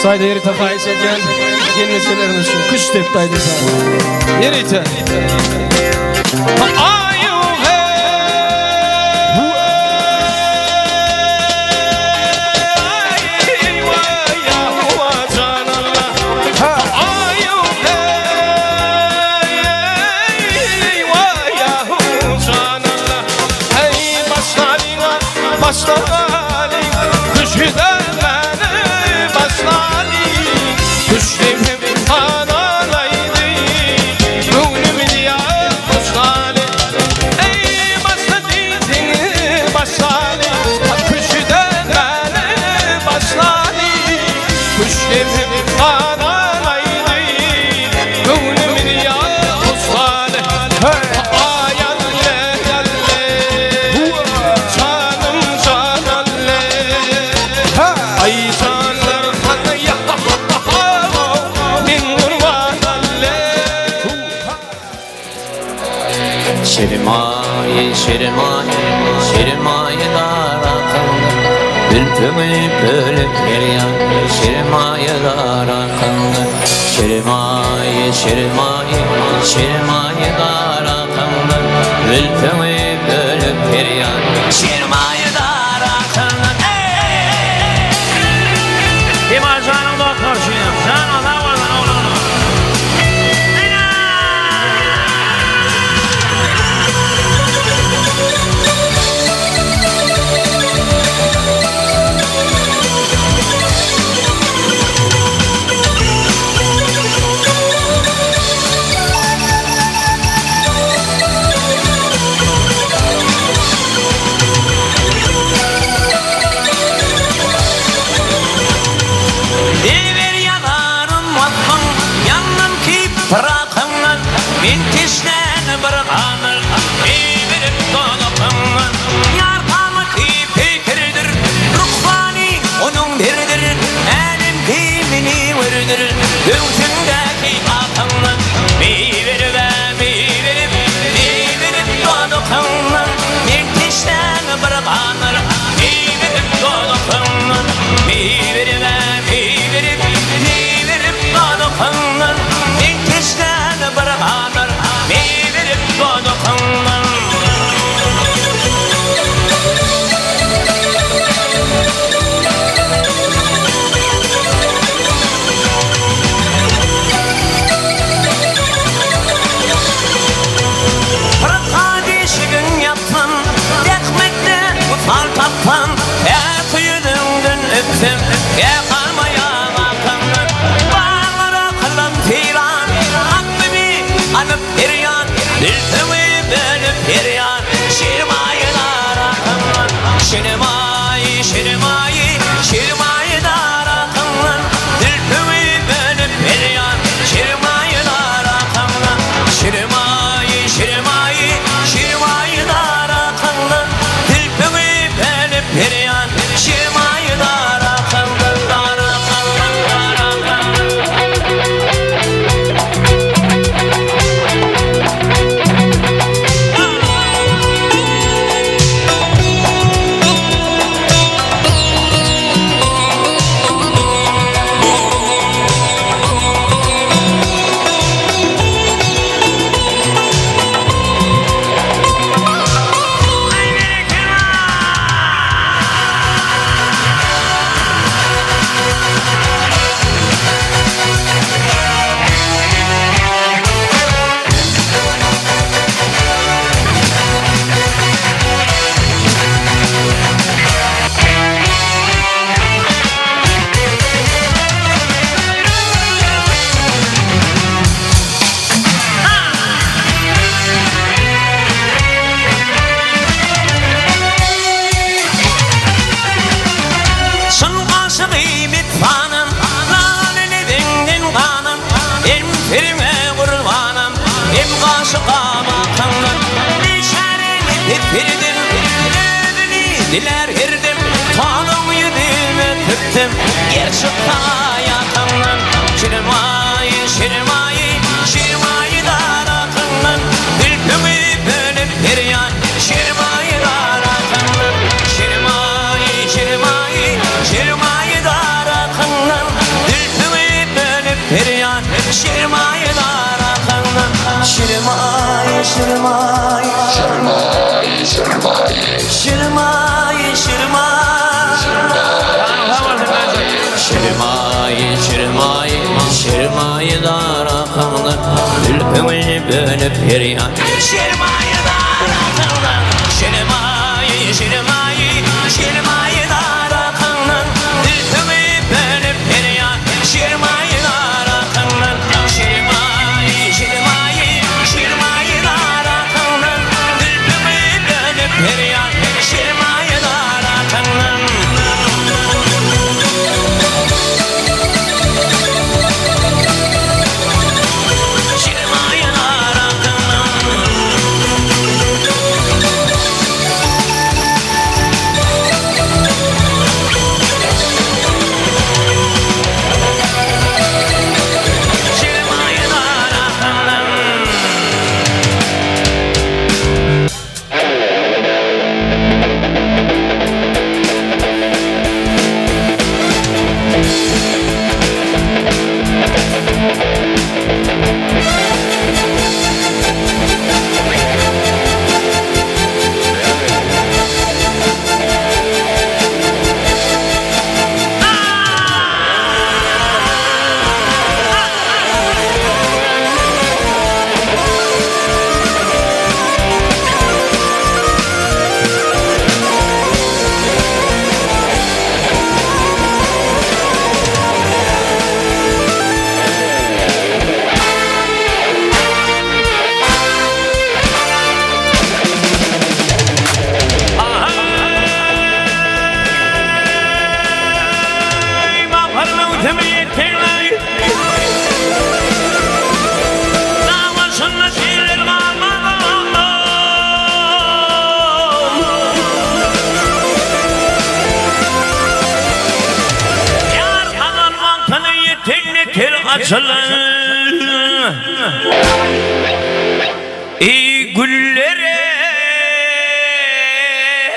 Sayda yeri tafayı etken gelmeselerin için kuş teptaydı sana. Yeri ite. Düştüm analaydı, gönlümün ya boşları. Şirmayi, şirmayi, şirmayi darakında Ülpümü bölüp geriyan Şirmayi darakında Şirmayi, şirmayi, şirmayi darakında Ülpümü bölüp geriyan Şirmayi darakında İmajanım doktor şuyum Sen ona vardan oğlum Bırakınlar Mintişten bırakınlar Biberip dolapınlar Yartamı fikirdir Ruhbani onun diridir Elim kimini vırdır Göğsündeki akınlar Biberip Biberip dolapınlar Mintişten bırakınlar Biberip dolapınlar Biberip dolapınlar İşten bırakanlar Biberip kodukunlar Kardeşin yaptım Dekmekte mutfal tapam Kuyudumdun öptüm kalmaya bakanlar Bağlara kılım filan Aklımı alıp biryan Diltimi bölüp biryan Şirmayi darakınlar Şirmayi, şirmayi, şirmayi darakınlar Diltimi bölüp biryan Şirmayi darakınlar Şirmayi, şirmayi, şirmayi darakınlar Diltimi bölüp biryan Şirmayi darakınlar Diler girdim, kanım yüzüme tüptüm Gerçekten yakınlan Şirmayi, şirmayi, şirmayi darakınlan Ülpümü bölüp biryan Şirmayi darakınlan Şirmayi, şirmayi, şirmayi darakınlan Ülpümü bölüp biryan Şirmayi darakınlan Şirmayi, şirmayi, şirmayi, şirmayi Şirmayi, şirmayi Şirmayi, şirmayi, şirmayi darakınlar Ülpümü bölüp biryan Şirmayi darakınlar Şirmayi, şirmayi, şirmayi darakınlar Ülpümü bölüp biryan Şirmayi darakınlar Şirmayi, şirmayi, şirmayi darakınlar Ülpümü bölüp biryan Şirmayi darakınlar Şirmayi darakınlar açılır ey güllere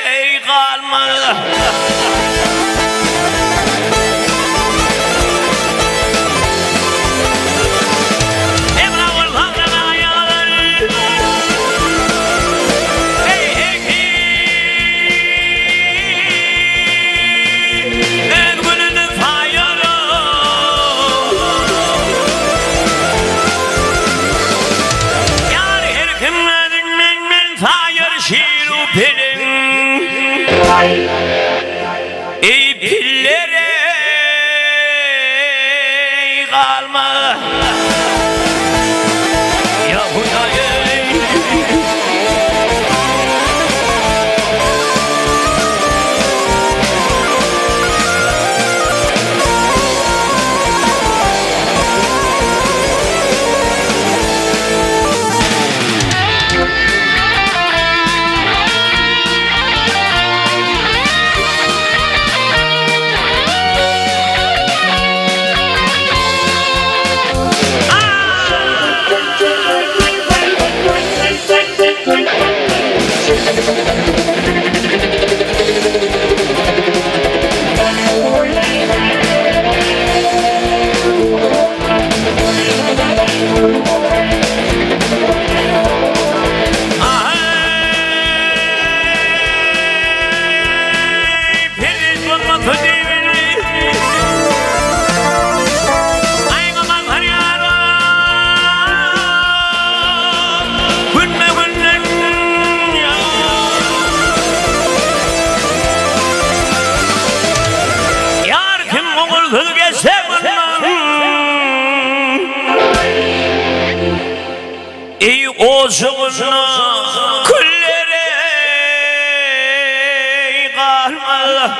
ey kalmadı. Ey pillere kalma ya Hudayı. Ey oğuzuna küllere kalmalı.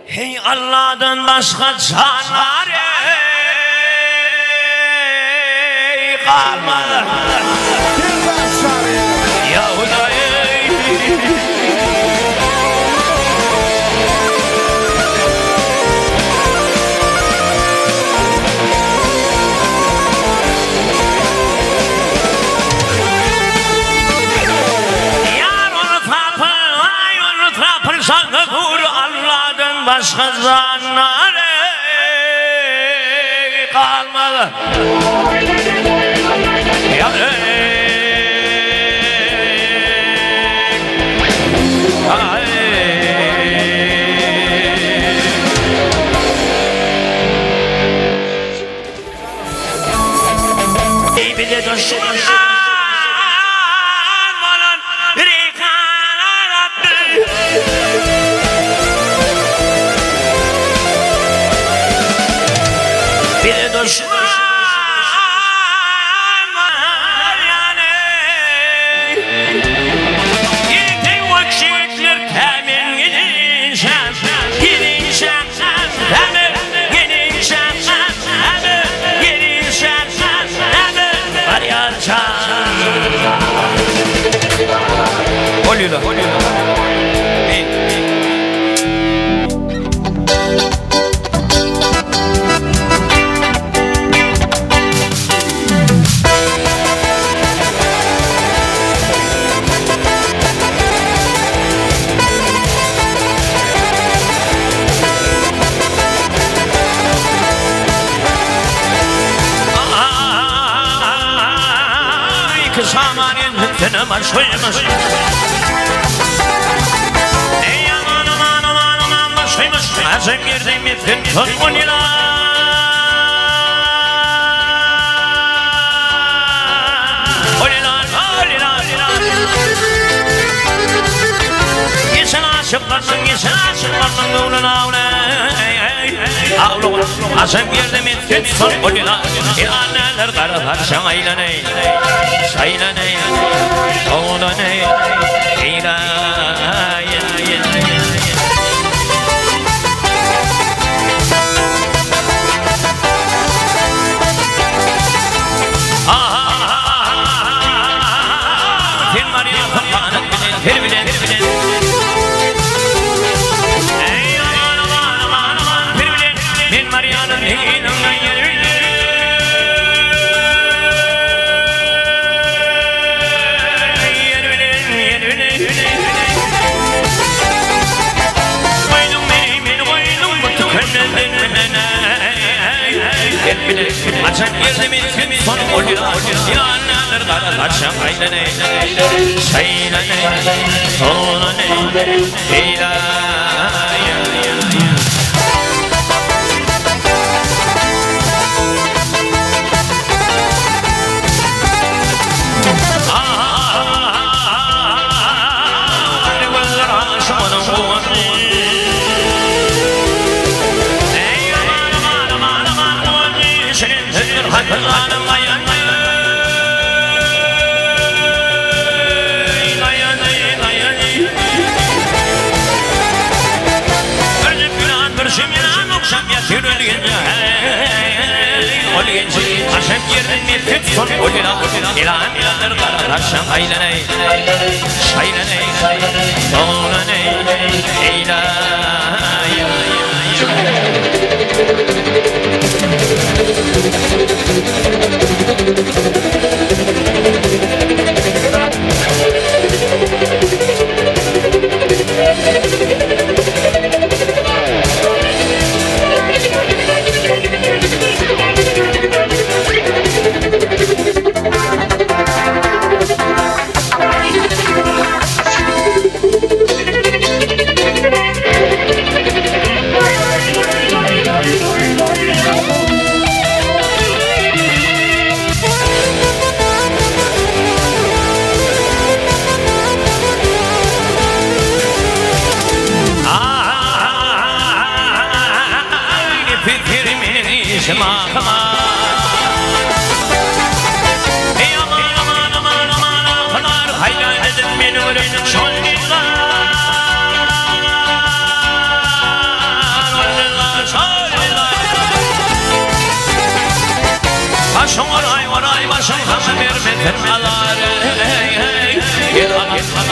Hey Allah'dan başka canlar kalmadı. Ya Hudayı. Başka zanlar kalmadı. Ya ey bir de düşman malın rikana Rabbi. Bir düşman var yani. Gidin vakitler temin gidişen, gidişen, temin gidişen, temin gidişen, temin var ya can. Oluyor da. Samanın hüttünü başıymış. Ey aman aman aman aman başıymış. Azim girdim bütün tutmun ilan. Olilan, olilan, olilan. Yesin aşıklarının, yesin aşıklarının uğruna uğruna. Tavlu Aşım yerdim etkin son olina İlaneler karalar şaylaney Şaylaney Oğlaney İlaneler Açan yerdim etkin son olina İlaneler karalar şaylaney Şaylaney Oğlaney İlaneler Aşım yerden etkin son olina İlaneler karalar şaylaney Şaylaney Oğlaney İlaneler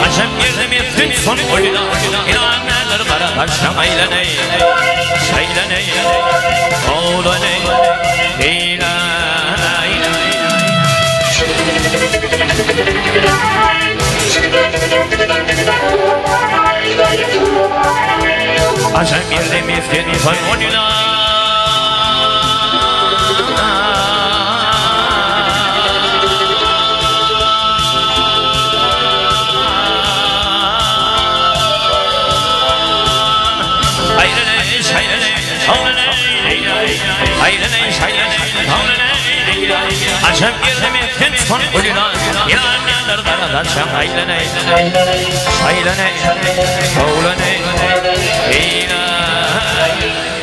Aşım yerdim etkin son olina İlaneler karalar şaylaney Şaylaney Oğlaney İlaneler Aşım yerdim etkin son olina Aşım yerdim etkin son olina İlaneler karalar şaylaney Şaylaney Oğlaney İlaneler